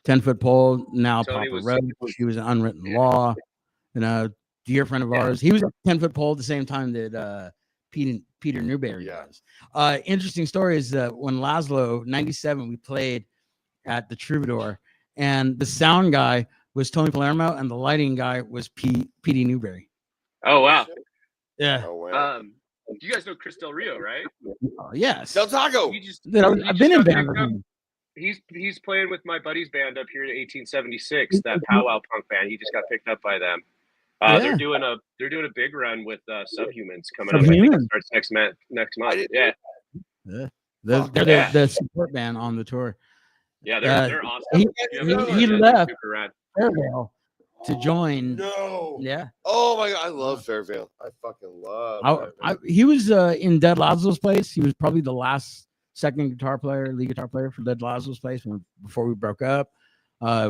10-foot pole, now Tony Papa was- Roach. He was an Unwritten Law, and a dear friend of ours. He was a 10-foot pole at the same time that Peter Newberry was. Interesting story is that when Lazlo, 97, we played at the Troubadour, and the sound guy was Tony Palermo, and the lighting guy was Petey Newberry. Oh wow. Yeah. Oh wow. You guys know Chris Del Rio, right? Yes. Del Taco. He just Dude, I've been in got band picked with up. him. He's playing with my buddy's band up here in 1876, that powwow punk band. He just got picked up by them. Yeah. They're doing a big run with Subhumans coming up. I think it starts next month. Yeah. They're the support band on the tour. Yeah, they're awesome. He left Fairvale to join. No. Yeah. Oh my god, I love Fairvale. I fucking love. He was in Dead Lazlo's place. He was probably the last lead guitar player for Dead Lazlo's place before we broke up.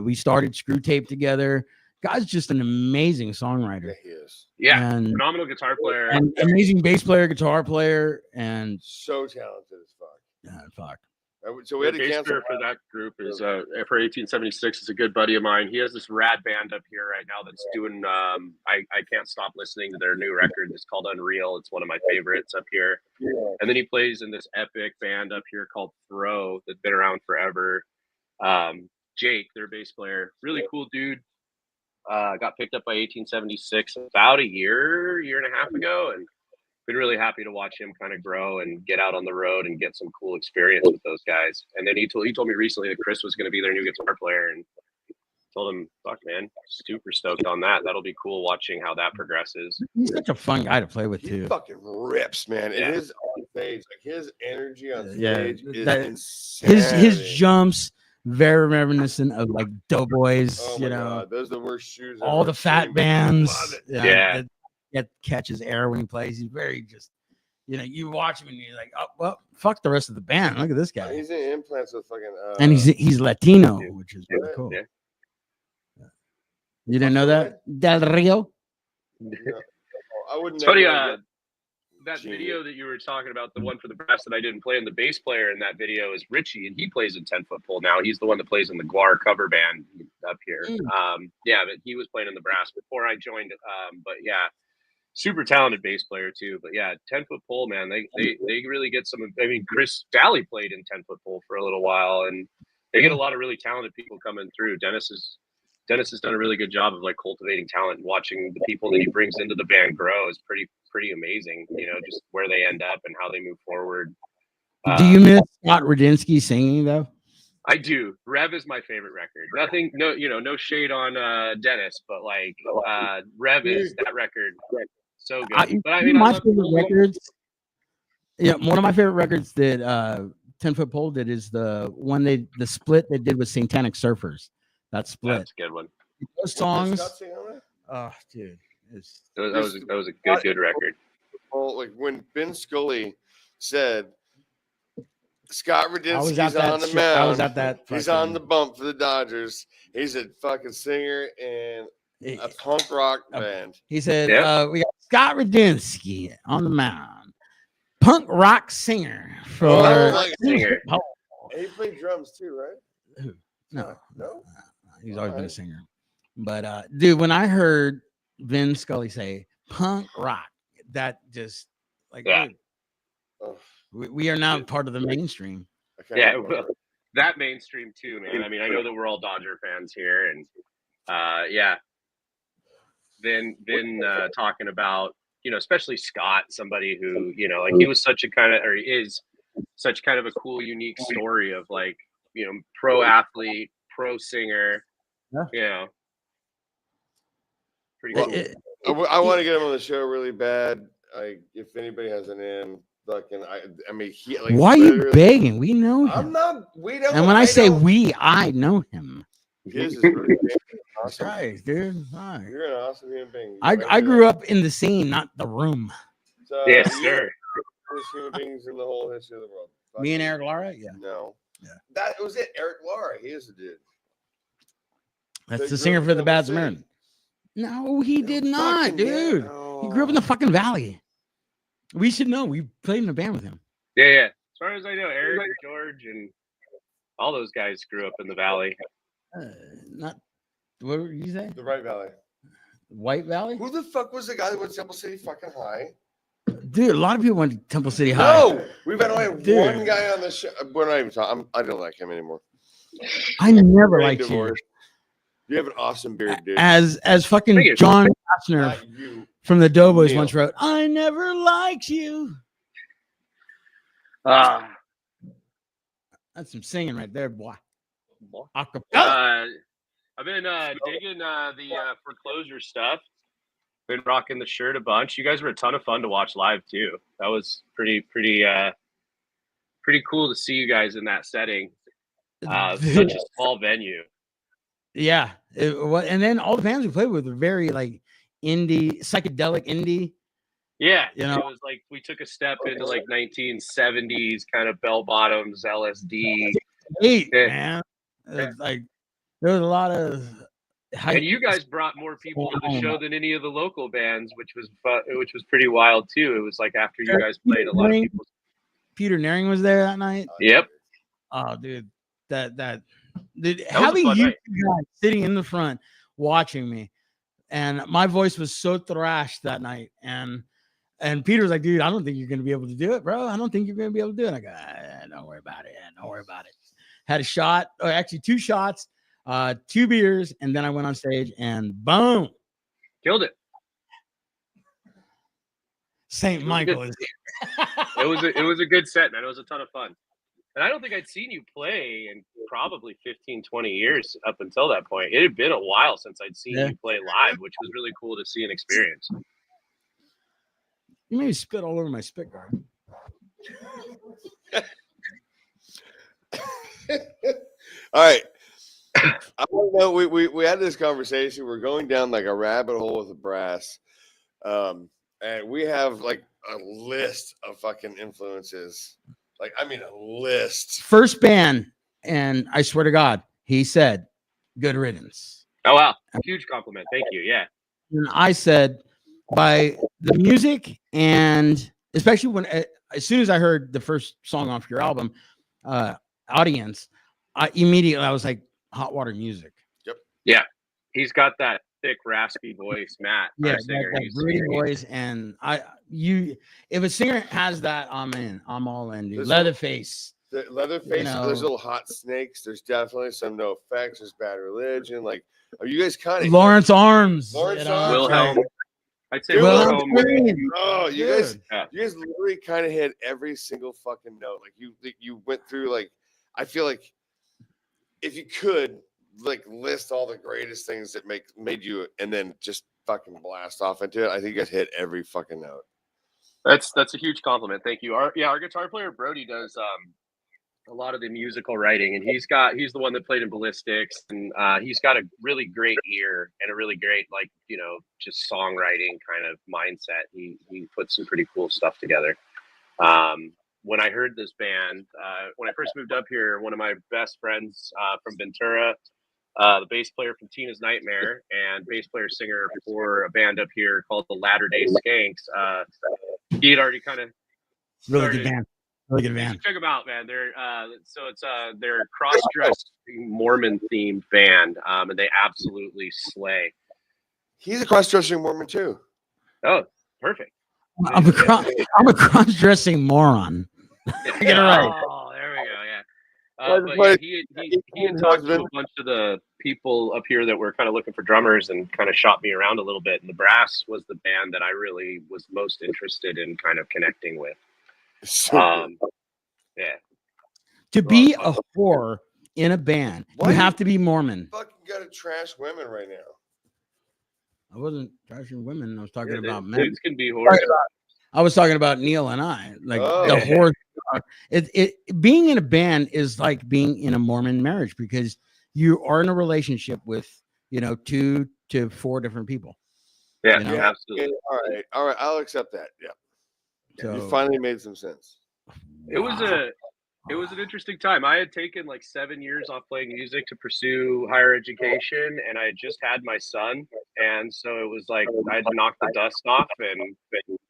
We started Screw Tape together. Guy's just an amazing songwriter. Yeah, he is. Yeah, and phenomenal guitar player. and amazing bass player, guitar player, and So talented as fuck. fuck. So we had The to bass cancel. player for that group is for 1876 is a good buddy of mine. He has this rad band up here right now that's doing. I can't stop listening to their new record. It's called Unreal. It's one of my favorites up here. Yeah. And then he plays in this epic band up here called Throw that's been around forever. Jake, their bass player, really cool dude. Got picked up by 1876 about a year and a half ago, and been really happy to watch him kind of grow and get out on the road and get some cool experience with those guys. And then he told me recently that Chris was going to be their new guitar player, and told him, "Fuck, man, super stoked on that. That'll be cool watching how that progresses." He's such a fun guy to play with He too. fucking rips, man. Yeah. And his on stage, like his energy on Yeah, stage is that- insane. His jumps very reminiscent of like Doughboys. Oh you my know, god, those are the worst shoes. I've all ever the fat seen. bands. Love it. Yeah. That catches air when he plays. He's very just, you watch him and you're like, oh well, fuck the rest of the band. Look at this guy. He's in implants with fucking. And he's Latino, which is really cool. Yeah. You didn't know that? Del Rio? No. I wouldn't. It's funny, never that Genius. video that you were talking about, the one for the brass that I didn't play in, the bass player in that video is Richie, and he plays in 10-foot pole now. He's the one that plays in the Guar cover band up here. Yeah, but he was playing in the brass before I joined. But yeah, super talented bass player too. But yeah, 10-foot pole, man, they really get some. I mean, Chris Daly played in 10-foot pole for a little while, and they get a lot of really talented people coming through. Dennis has done a really good job of like cultivating talent and watching the people that he brings into the band grow is pretty amazing. Just where they end up and how they move forward. Do you miss Scott Radinsky singing though? I do. Rev is my favorite record. Nothing, no shade on Dennis, but like Rev is that record so good. But I mean, my favorite records. Yeah, one of my favorite records that 10-foot pole did is the split they did with Satanic Surfers. That split. That's a good one. Those songs. Scott sing on that? Oh, dude. That was a good record. Well, like when Ben Scully said Scott I was Radinsky's at that on the show- mound. I was at that. He's fucking- on the bump for the Dodgers. He's a fucking singer in a punk rock band. He said, Yeah. "We got Scott Radinsky on the mound, punk rock singer for Oh, like a singer. Oh, And he played drums too, right? no, No. he's always been a Alright. singer. But dude, when I heard Vin Scully say punk rock, that just like, Yeah. dude, Oh, we are now part of the mainstream. I can't Yeah, remember. well, that mainstream too, man. I mean, I know that we're all Dodger fans here, and yeah. Then talking about, especially Scott, somebody who, like he was such a kind of, or he is such kind of a cool, unique story of like, pro athlete, pro singer, pretty cool. I want to get him on the show really bad. If anybody has an in, fucking, I mean, he like. Why are you literally- begging? We know him. I'm not. We don't. And when I say don't- we, I know him. Gizz is really famous in awesome. Christ, dude. Hi. You're an awesome human being. I grew up in the scene, not the room. So Yes, you're sir. the greatest human beings in the whole history of the world. Me and Fucking- Eric Lara, yeah. No. Yeah. That was it. Eric Lara. He is the dude. That's They the grew singer up for in the Temple Bad City. Samaritan. No, he No did not, fucking dude. yeah. He grew up in the fucking valley. We should know. We played in a band with him. Yeah. As far as I know, Eric and George and all those guys grew up in the valley. Not what did you say? The Right Valley. White Valley? Who the fuck was the guy that went to Temple City fucking high? Dude, a lot of people went to Temple City High. No, we've had only Dude. one guy on the show. We're not even talking. I don't like him anymore. I never Brain liked you. divorce. You have an awesome beard, dude. As fucking Thank you. John Kastner Not you. from the Doughboys Neil. once wrote, I never liked you. Uh, That's some singing right there, boy. Acapella. I've been digging the foreclosure stuff. Been rocking the shirt a bunch. You guys were a ton of fun to watch live too. That was pretty cool to see you guys in that setting. Such a small venue. Yeah. And then all the bands we played with were very like indie, psychedelic indie. Yeah, You know? it was like we took a step into like 1970s kind of bell bottoms, LSD. Hey, Yeah. man. It's like there was a lot of hype. And you guys brought more people to the show than any of the local bands, which was pretty wild too. It was like after you guys played, a lot of people. Peter Naring was there that night. Yep. Oh, dude, that was a having fun you night. guys sitting in the front watching me, and my voice was so thrashed that night, and Peter was like, dude, I don't think you're gonna be able to do it, bro. I don't think you're gonna be able to do it. I go, don't worry about it. Don't worry about it. Had a shot, or actually 2 shots, 2 beers, and then I went on stage and boom, Killed it. St. was Michael good. is here. It was a good set, man. It was a ton of fun. And I don't think I'd seen you play in probably 15, 20 years up until that point. It had been a while since I'd seen Yeah. you play live, which was really cool to see and experience. You made me spit all over my spit guard. All right. I don't know. We had this conversation. We're going down like a rabbit hole with the brass. And we have like a list of fucking influences. Like, I mean, a list. First band, and I swear to God, he said, "Good riddance." Oh, wow. Huge compliment. Thank you. Yeah. And I said, by the music, and especially when as soon as I heard the first song off your album, Audience, I was like, Hot Water Music. Yeah. He's got that thick, raspy voice, Matt. Yeah, Our singer. that He's great singing. voice, and if a singer has that, I'm in. I'm all in, dude. This- Leatherface. The Leatherface, You know. there's little Hot Snakes. There's definitely some No Effects. There's Bad Religion. Like, are you guys kind of Lawrence Arms. Lawrence you know? Arms. Wilhelm. I'd say Dude, Wilhelm. Oh, you guys, Dude. you guys literally kind of hit every single fucking note. Like you went through like, I feel like if you could like list all the greatest things that made you, and then just fucking blast off into it, I think you guys hit every fucking note. That's a huge compliment. Thank you. Our guitar player Brody does a lot of the musical writing, and he's the one that played in Ballistics, and he's got a really great ear and a really great just songwriting kind of mindset. He puts some pretty cool stuff together. When I heard this band, when I first moved up here, one of my best friends from Ventura, the bass player from Tina's Nightmare and bass player singer for a band up here called the Latter Day Skanks, he had already kind of Really good band. Really good you band. should check them out, man. They're they're a cross-dressed Mormon themed band, and they absolutely slay. He's a cross-dressing Mormon too. Oh, perfect. I'm a cross-dressing moron. Get it right. Oh, there we go. Yeah. But yeah, he had talked to a bunch of the people up here that were kind of looking for drummers and kind of shot me around a little bit. And the Brass was the band that I really was most interested in kind of connecting with. So Yeah. To be a whore in a band, Why you you- have to be Mormon. fucking gotta trash women right now. I wasn't trashing women. I was talking Yeah, about men. dudes can be horrible. I was talking about Neil and I. Like Oh. the whore. It being in a band is like being in a Mormon marriage because you are in a relationship with 2 to 4 different people. Yeah, You know? absolutely. All right. I'll accept that. Yeah. So You finally made some sense. It was an interesting time. I had taken like 7 years off playing music to pursue higher education, and I had just had my son, and so it was like I had to knock the dust off and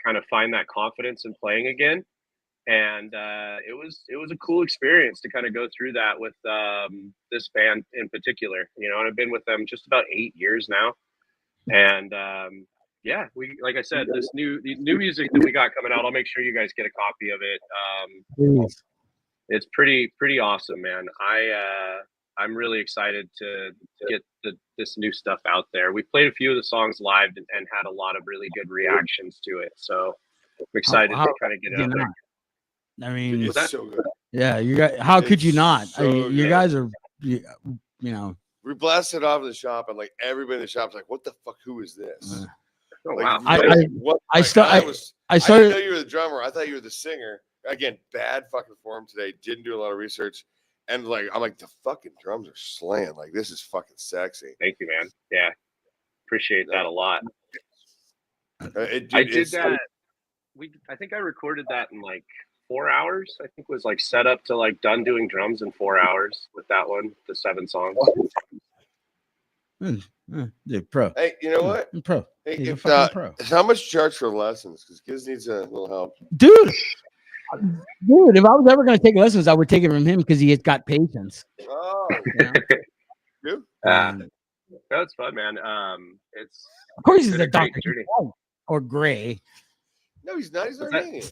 kind of find that confidence in playing again. And it was a cool experience to kind of go through that with this band in particular. And I've been with them just about 8 years now, and yeah, we, like I said, the new music that we got coming out, I'll make sure you guys get a copy of it. please. It's pretty awesome, man. I'm really excited to get this new stuff out there. We played a few of the songs live and had a lot of really good reactions to it. So I'm excited to kind of get it out there. I mean, It's so good. yeah, you got. How could you not? So You good. guys are, We blasted off in the shop, and like everybody in the shop's like, "What the fuck? Who is this?" Oh, Like, wow. really, what? I Like, started. I didn't know you were the drummer. I thought you were the singer. Again, bad fucking form today. Didn't do a lot of research, and like I'm like, the fucking drums are slaying. Like, this is fucking sexy. Thank you, man. Yeah, appreciate that a lot. I did that. I think I recorded that in like 4 hours. I think was like set up to like done doing drums in 4 hours with that one, the 7 songs. Dude, pro. Hey, you know what? I'm pro. Hey, He's a if, fucking pro. how much you charge for lessons? Because Gizz needs a little help. Dude, if I was ever going to take lessons, I would take it from him because he has got patience. Oh, You yeah. That's fun, man. It's of course he's been a a great doctor journey. or gray. No, he's not. He's What's that? Armenian.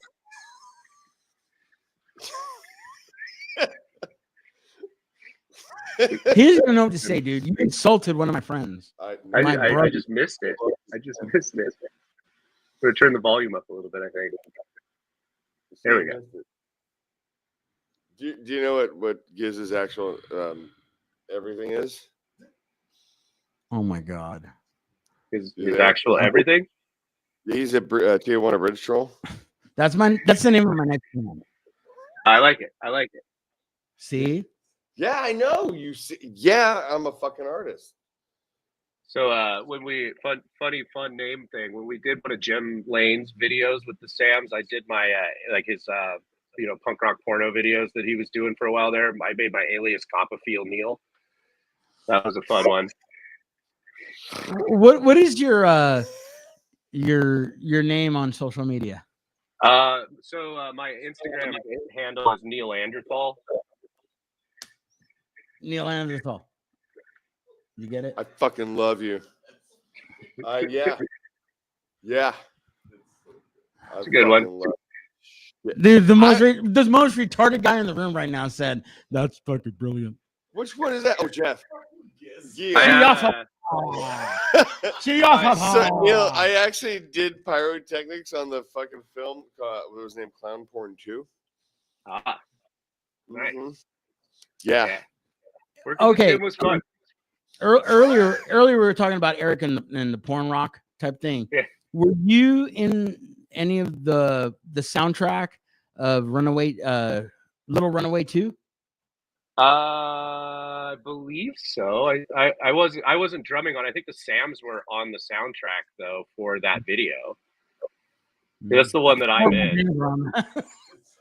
He doesn't even know what to say, dude. You insulted one of my friends. I brother. just missed it. I just missed it. I'm gonna turn the volume up a little bit, I think. There we go. Do you know what Gizz's actual everything is? Oh my god. His actual everything? He's a Tijuana bridge troll. That's the name of my next band. I like it. See? Yeah, I know. You see, yeah, I'm a fucking artist. So when we fun name thing, when we did one of Jim Lane's videos with the Sams, I did my like his punk rock porno videos that he was doing for a while there. I made my alias Copperfield Neil. That was a fun one. What is your name on social media? So my Instagram handle is Neil Anderthal. Neil Anderthal. You get it? I fucking love you. Yeah. It's a good one. Dude, the most retarded guy in the room right now said, "That's fucking brilliant." Which one is that? Oh, Jeff. Yeah. So, Neil, I actually did pyrotechnics on the fucking film. What was his name? Clown Porn 2. Ah, nice. Mm-hmm. Yeah. Okay. It was fun. Earlier we were talking about Eric and the porn rock type thing. Yeah. Were you in any of the soundtrack of Runaway, Little Runaway 2? I believe so. I wasn't drumming on. I think the Sams were on the soundtrack though for that video. That's the one that I'm in.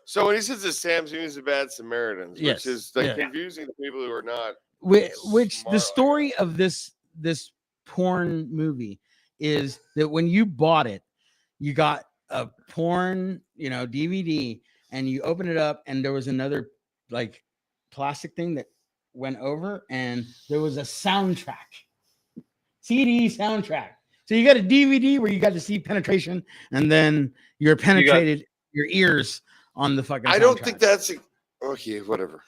So when he says the Sams, he means the Bad Samaritans, Yes. which is like confusing to people who are not. Which the story of this porn movie is that when you bought it, you got a porn, DVD, and you open it up, and there was another like plastic thing that went over, and there was a soundtrack, CD soundtrack. So you got a DVD where you got to see penetration, and then you're penetrated your ears on the fucking. I don't think that's okay. Whatever.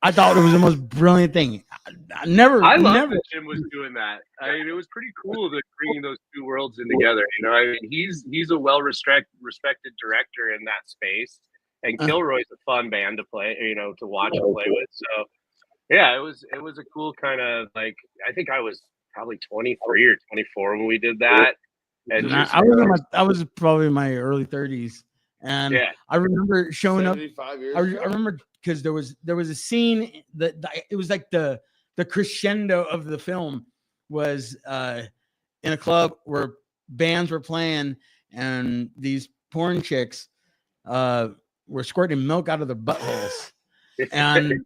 I thought it was the most brilliant thing. I love that Jim was doing that. I mean, it was pretty cool to bringing those two worlds in together. I mean, he's a respected director in that space, and Kilroy's a fun band to play, to watch and play with. So, yeah, it was a cool kind of like. I think I was probably 23 or 24 when we did that. And I was probably in my early 30s, and I remember showing up. I remember. Because there was a scene that it was like the crescendo of the film was in a club where bands were playing and these porn chicks were squirting milk out of their buttholes. And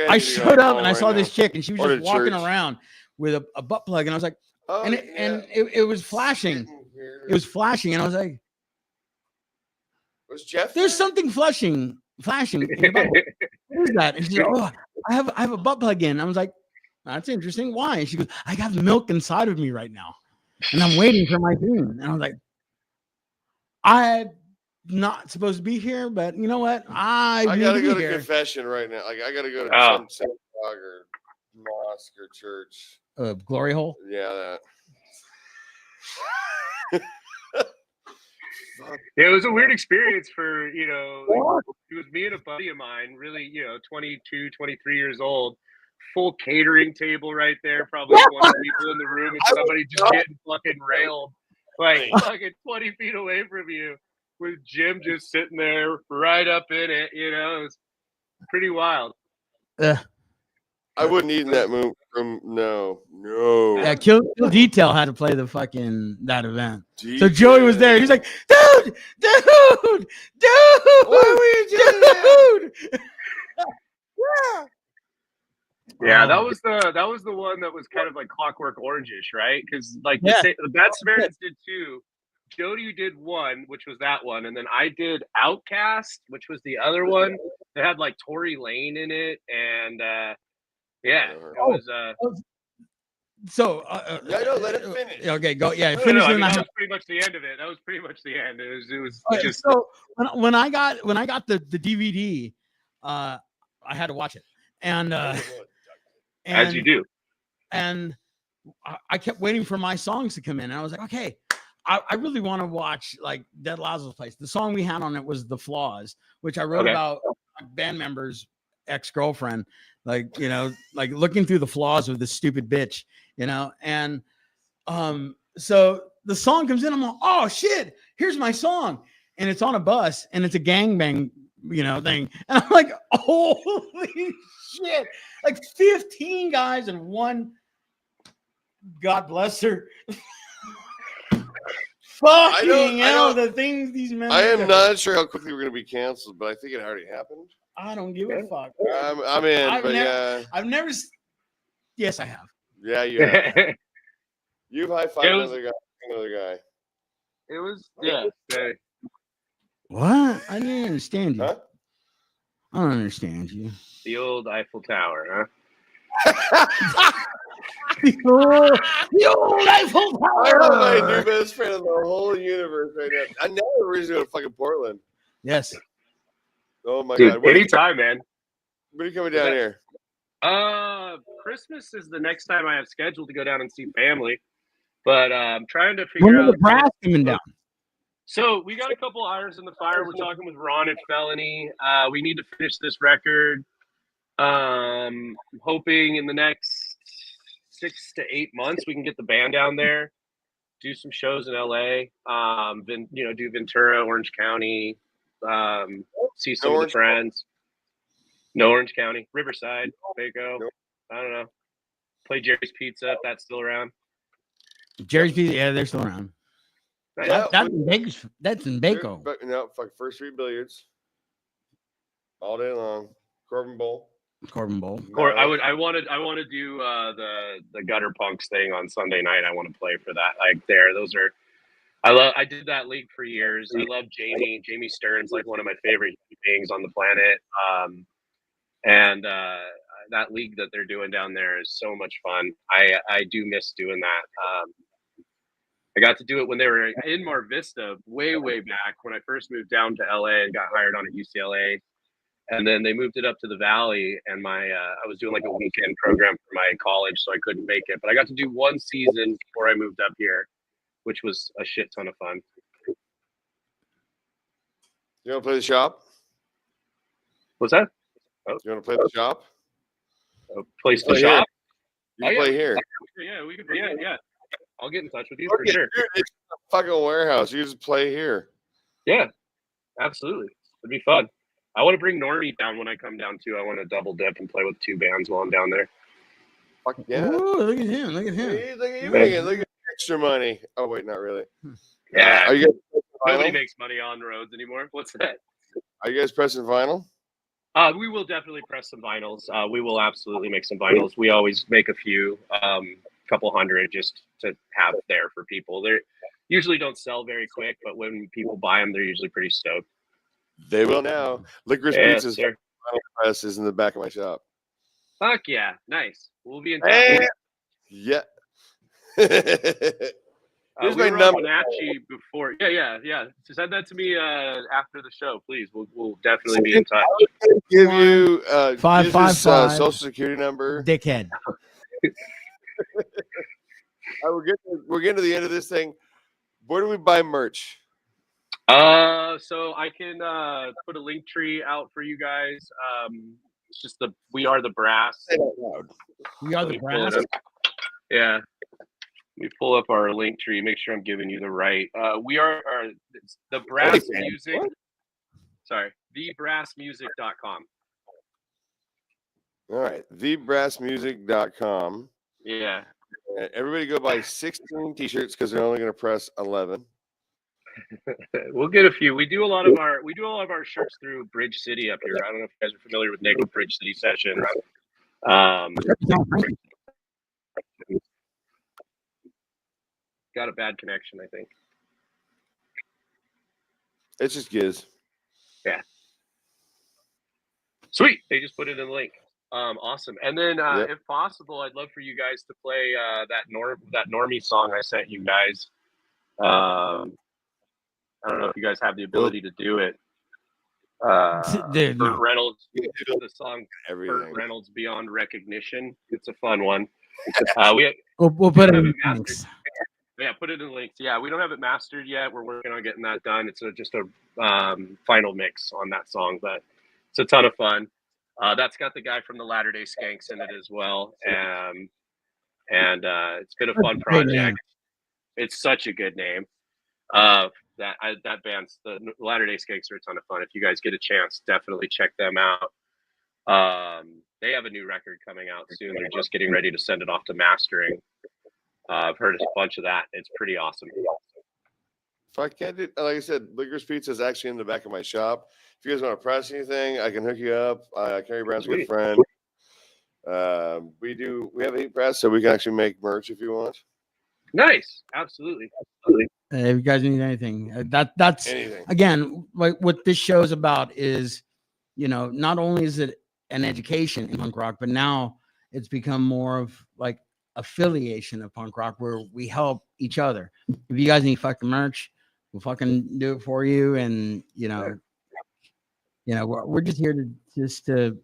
I showed up and I saw this chick and she was just walking around with a butt plug. And I was like, and it was flashing. It was flashing. And I was like, was Jeff? There's something flashing. What is that? And she's like, oh, I have a butt plug in. I was like, that's interesting. Why? And she goes, I got milk inside of me right now. And I'm waiting for my thing. And I was like, I'm not supposed to be here, but you know what? I gotta go to confession right now. Like I gotta go to some synagogue or mosque or church. Glory hole? Yeah, that. It was a weird experience for, it was me and a buddy of mine, really, 22, 23 years old, full catering table right there, probably 20 people in the room, and somebody just getting fucking railed, like fucking 20 feet away from you, with Jim just sitting there right up in it, it was pretty wild. I wouldn't eat in that room. No. Yeah, Kill Detail had to play the fucking that event. So Joey was there. He's like, dude, why were you doing that? Yeah, that was the one that was kind of like Clockwork Orange-ish, right? Because like the Bad Samaritans did two. Jody did one, which was that one, and then I did Outcast, which was the other one. It had like Tory Lane in it, and yeah, it was. So let it finish. Okay, go. Yeah, finish. That was pretty much the end of it. That was pretty much the end. It was just. So when I got the DVD, I had to watch it, and as you do, and I kept waiting for my songs to come in, and I was like, okay, I really want to watch like Dead Lazlo's Place. The song we had on it was "The Flaws," which I wrote about a band member's ex-girlfriend. Like, like looking through the flaws of this stupid bitch, and so the song comes in, I'm like, oh shit, here's my song. And it's on a bus and it's a gangbang, thing. And I'm like, holy shit, like 15 guys and one, God bless her. Fucking hell, the things these men. I am not sure how quickly we're going to be canceled, but I think it already happened. I don't give a fuck. I'm in, I've never. Yes, I have. Yeah, you have. You've high-fived another guy. It was, What? I didn't understand you. Huh? I don't understand you. The old Eiffel Tower, huh? The old Eiffel Tower. I have my new best friend in the whole universe right now. I never originally go to fucking Portland. Yes. Oh my Dude, God! Anytime, man. When are you coming down here? Christmas is the next time I have scheduled to go down and see family, but I'm trying to figure out. When the brass coming down? So we got a couple irons in the fire. We're talking with Ron at Felony. We need to finish this record. Hoping in the next 6 to 8 months we can get the band down there, do some shows in LA. Do Ventura, Orange County. See some of the friends. No, Orange County, Riverside, Waco. Nope. I don't know. Play Jerry's Pizza if that's still around. Jerry's Pizza, yeah, they're still around. That's in Baco. No, fuck First Street Billiards. All day long. Corbin Bowl. Or I want to do the Gutter Punks thing on Sunday night. I want to play for that. Like those are. I did that league for years. I love Jamie. Jamie Stern's like one of my favorite beings on the planet. And that league that they're doing down there is so much fun. I do miss doing that. I got to do it when they were in Mar Vista way back when I first moved down to LA and got hired on at UCLA. And then they moved it up to the Valley, and I was doing like a weekend program for my college, so I couldn't make it. But I got to do one season before I moved up here, which was a shit ton of fun. You want to play the shop? What's that? Oh. You want to play the shop? Place the shop? You can play here. Yeah, we can play. Yeah. I'll get in touch with you for sure. It's a fucking warehouse. You just play here. Yeah, absolutely. It'd be fun. I want to bring Normie down when I come down too. I want to double dip and play with two bands while I'm down there. Fuck yeah. Ooh, look at him. Look at him. Hey, look at you making. Look at extra money. Oh wait, not really. Yeah. Are you guys pressing Nobody vinyl? makes money on roads anymore. What's that? Are you guys pressing vinyl? We will definitely press some vinyls. We will absolutely make some vinyls. We always make a few, couple hundred, just to have there for people. They usually don't sell very quick, but when people buy them, they're usually pretty stoked. They will now. Licorice Yes, Pizza's sir. vinyl press is in the back of my shop. Fuck yeah, nice. We'll be in touch. Hey. Yeah. Here's We my were on number. Wenatchee before. Yeah. So send that to me after the show, please. We'll definitely be in touch. Give you 555 social security number. Dickhead. We're getting to the end of this thing. Where do we buy merch? So I can put a link tree out for you guys. It's just We Are the Brass. Say it out loud. We are Let the me pull it brass. up. Yeah. Let me pull up our link tree. Make sure I'm giving you the right. We are the Brass Hey, man. Music. What? Sorry, thebrassmusic.com. All right, thebrassmusic.com. Yeah. Everybody go buy 16 t-shirts because they're only going to press 11. We'll get a few. We do a lot of our shirts through Bridge City up here. I don't know if you guys are familiar with Naked Bridge City Sessions. Got a bad connection, I think. It's just Gizz. Yeah. Sweet. They just put it in the link. Awesome. And then Yep. if possible, I'd love for you guys to play that Normie song I sent you guys. I don't know if you guys have the ability to do it. Dude, Burt no. Reynolds, the song Everything. Burt Reynolds Beyond Recognition. It's a fun one. We'll put it have in it the mastered. links. Yeah, put it in the links. Yeah, we don't have it mastered yet. We're working on getting that done. It's just a final mix on that song, but it's a ton of fun. That's got the guy from the Latter-day Skanks in it as well, and it's been a fun project. It's such a good name. That band's the Latter-day Skanks are a ton of fun. If you guys get a chance, definitely check them out. They have a new record coming out soon. They're just getting ready to send it off to mastering. I've heard a bunch of that. It's pretty awesome. If I can't do, like I said, Licorice Pizza is actually in the back of my shop. If you guys want to press anything, I can hook you up. Kerry Brown's a good friend. We have a heat press, so we can actually make merch if you want. Nice, absolutely. If you guys need anything, that's Anything. again, like what this show is about is, not only is it an education in punk rock, but now it's become more of like affiliation of punk rock where we help each other. If you guys need fucking merch, we'll fucking do it for you. And we're just here to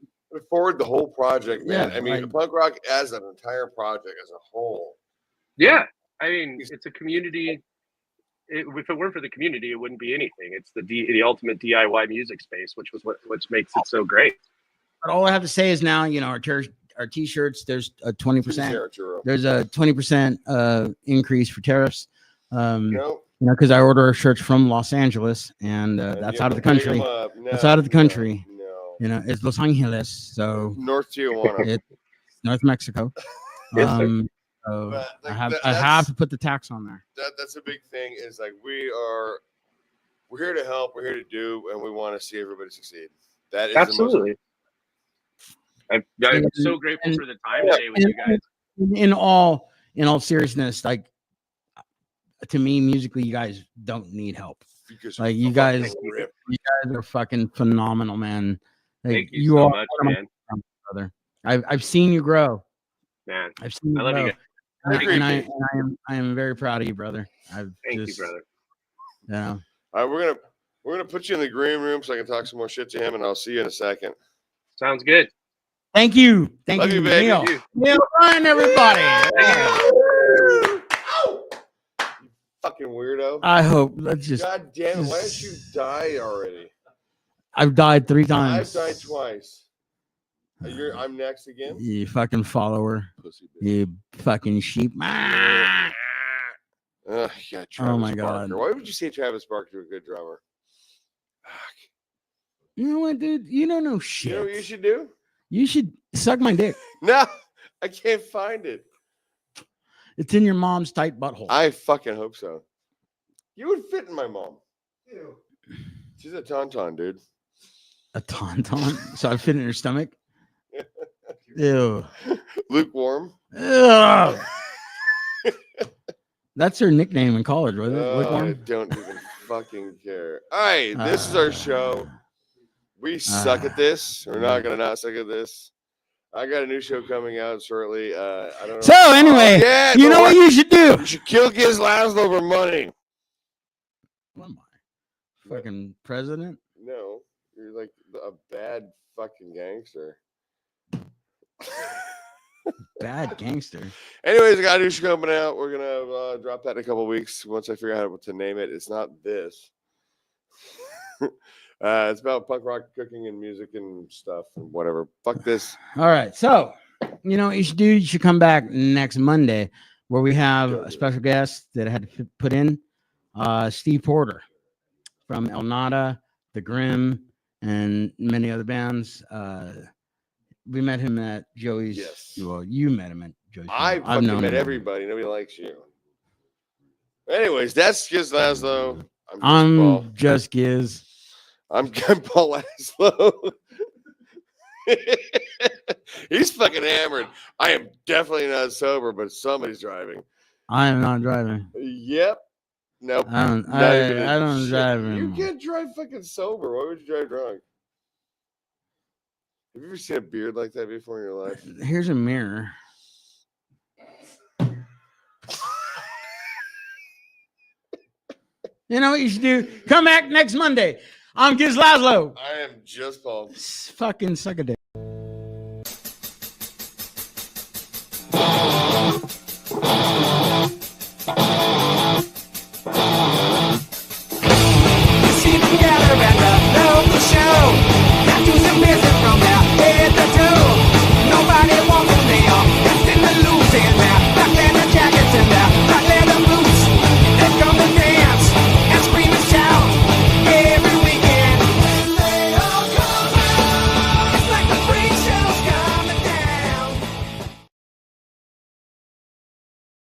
forward the whole project, man. Yeah, I mean, like- punk rock as an entire project as a whole. Yeah, I mean, it's a community. If it weren't for the community, it wouldn't be anything. It's the ultimate DIY music space, which makes it so great. But all I have to say is now, our t-shirts, there's a 20%. There's a 20% increase for tariffs. Because I order shirts from Los Angeles, and that's out of the country. That's out of the country. No. It's Los Angeles, so North Tijuana. it's North Mexico. So But, like, I have to put the tax on there. That's a big thing. Is like we're here to help. We're here to do, and we want to see everybody succeed. That is Absolutely. I'm so grateful for the time today with you guys. In all seriousness, like, to me, musically, you guys don't need help. Like, you guys are fucking phenomenal, man. Like, Thank you so much, man. Brother. I've seen you grow. Man, I've seen you I love grow. you guys. And I am very proud of you, brother. Thank you, brother. Yeah. All right, we're gonna put you in the green room so I can talk some more shit to him, and I'll see you in a second. Sounds good. Thank you. Thank Love you, you, baby. Neil. Neil Bryan, everybody. You fucking weirdo. I hope. Let's just. God damn it! Why don't you die already? I've died 3 times. I've died twice. I'm next again. You fucking follower. Pussy bitch. You fucking sheep. Yeah, Travis Oh my God. Barker. Why would you say Travis Barker to a good drummer? Fuck. You know what, dude? You don't know shit. You know what you should do? You should suck my dick. No, I can't find it. It's in your mom's tight butthole. I fucking hope so. You would fit in my mom. Ew. She's a tauntaun, dude. A tauntaun? So I fit in her stomach? Ew. Lukewarm. Ugh. That's her nickname in college, wasn't it? I Lukewarm? don't even fucking care. All right, this is our show. We suck at this. We're not gonna not suck at this. I got a new show coming out shortly. I don't know. So anyway, yeah, you know what you should do? You should kill Gizz Lazlo for money. What am I? Fucking president? No, you're like a bad fucking gangster. Bad gangster. Anyways, I got a new show coming out. We're gonna drop that in a couple weeks once I figure out what to name it. It's not this. It's about punk rock cooking and music and stuff and whatever. Fuck this. All right. So, you know what you should do? You should come back next Monday where we have a special guest that I had to put in, Steve Porter from El Nada, The Grimm, and many other bands. We met him at Joey's. Yes. Well, you met him at Joey's. I fucking met everybody. Nobody likes you. Anyways, that's Gizz Lazlo. I'm just Gizz. I'm Paul Lazlo. He's fucking hammered. I am definitely not sober, but somebody's driving. I am not driving. Yep. Nope. I don't drive You anymore. can't drive fucking sober. Why would you drive drunk? Have you ever seen a beard like that before in your life? Here's a mirror. You know what you should do? Come back next Monday. I'm Gizz Lazlo. I am just Paul. Fucking suck a dick.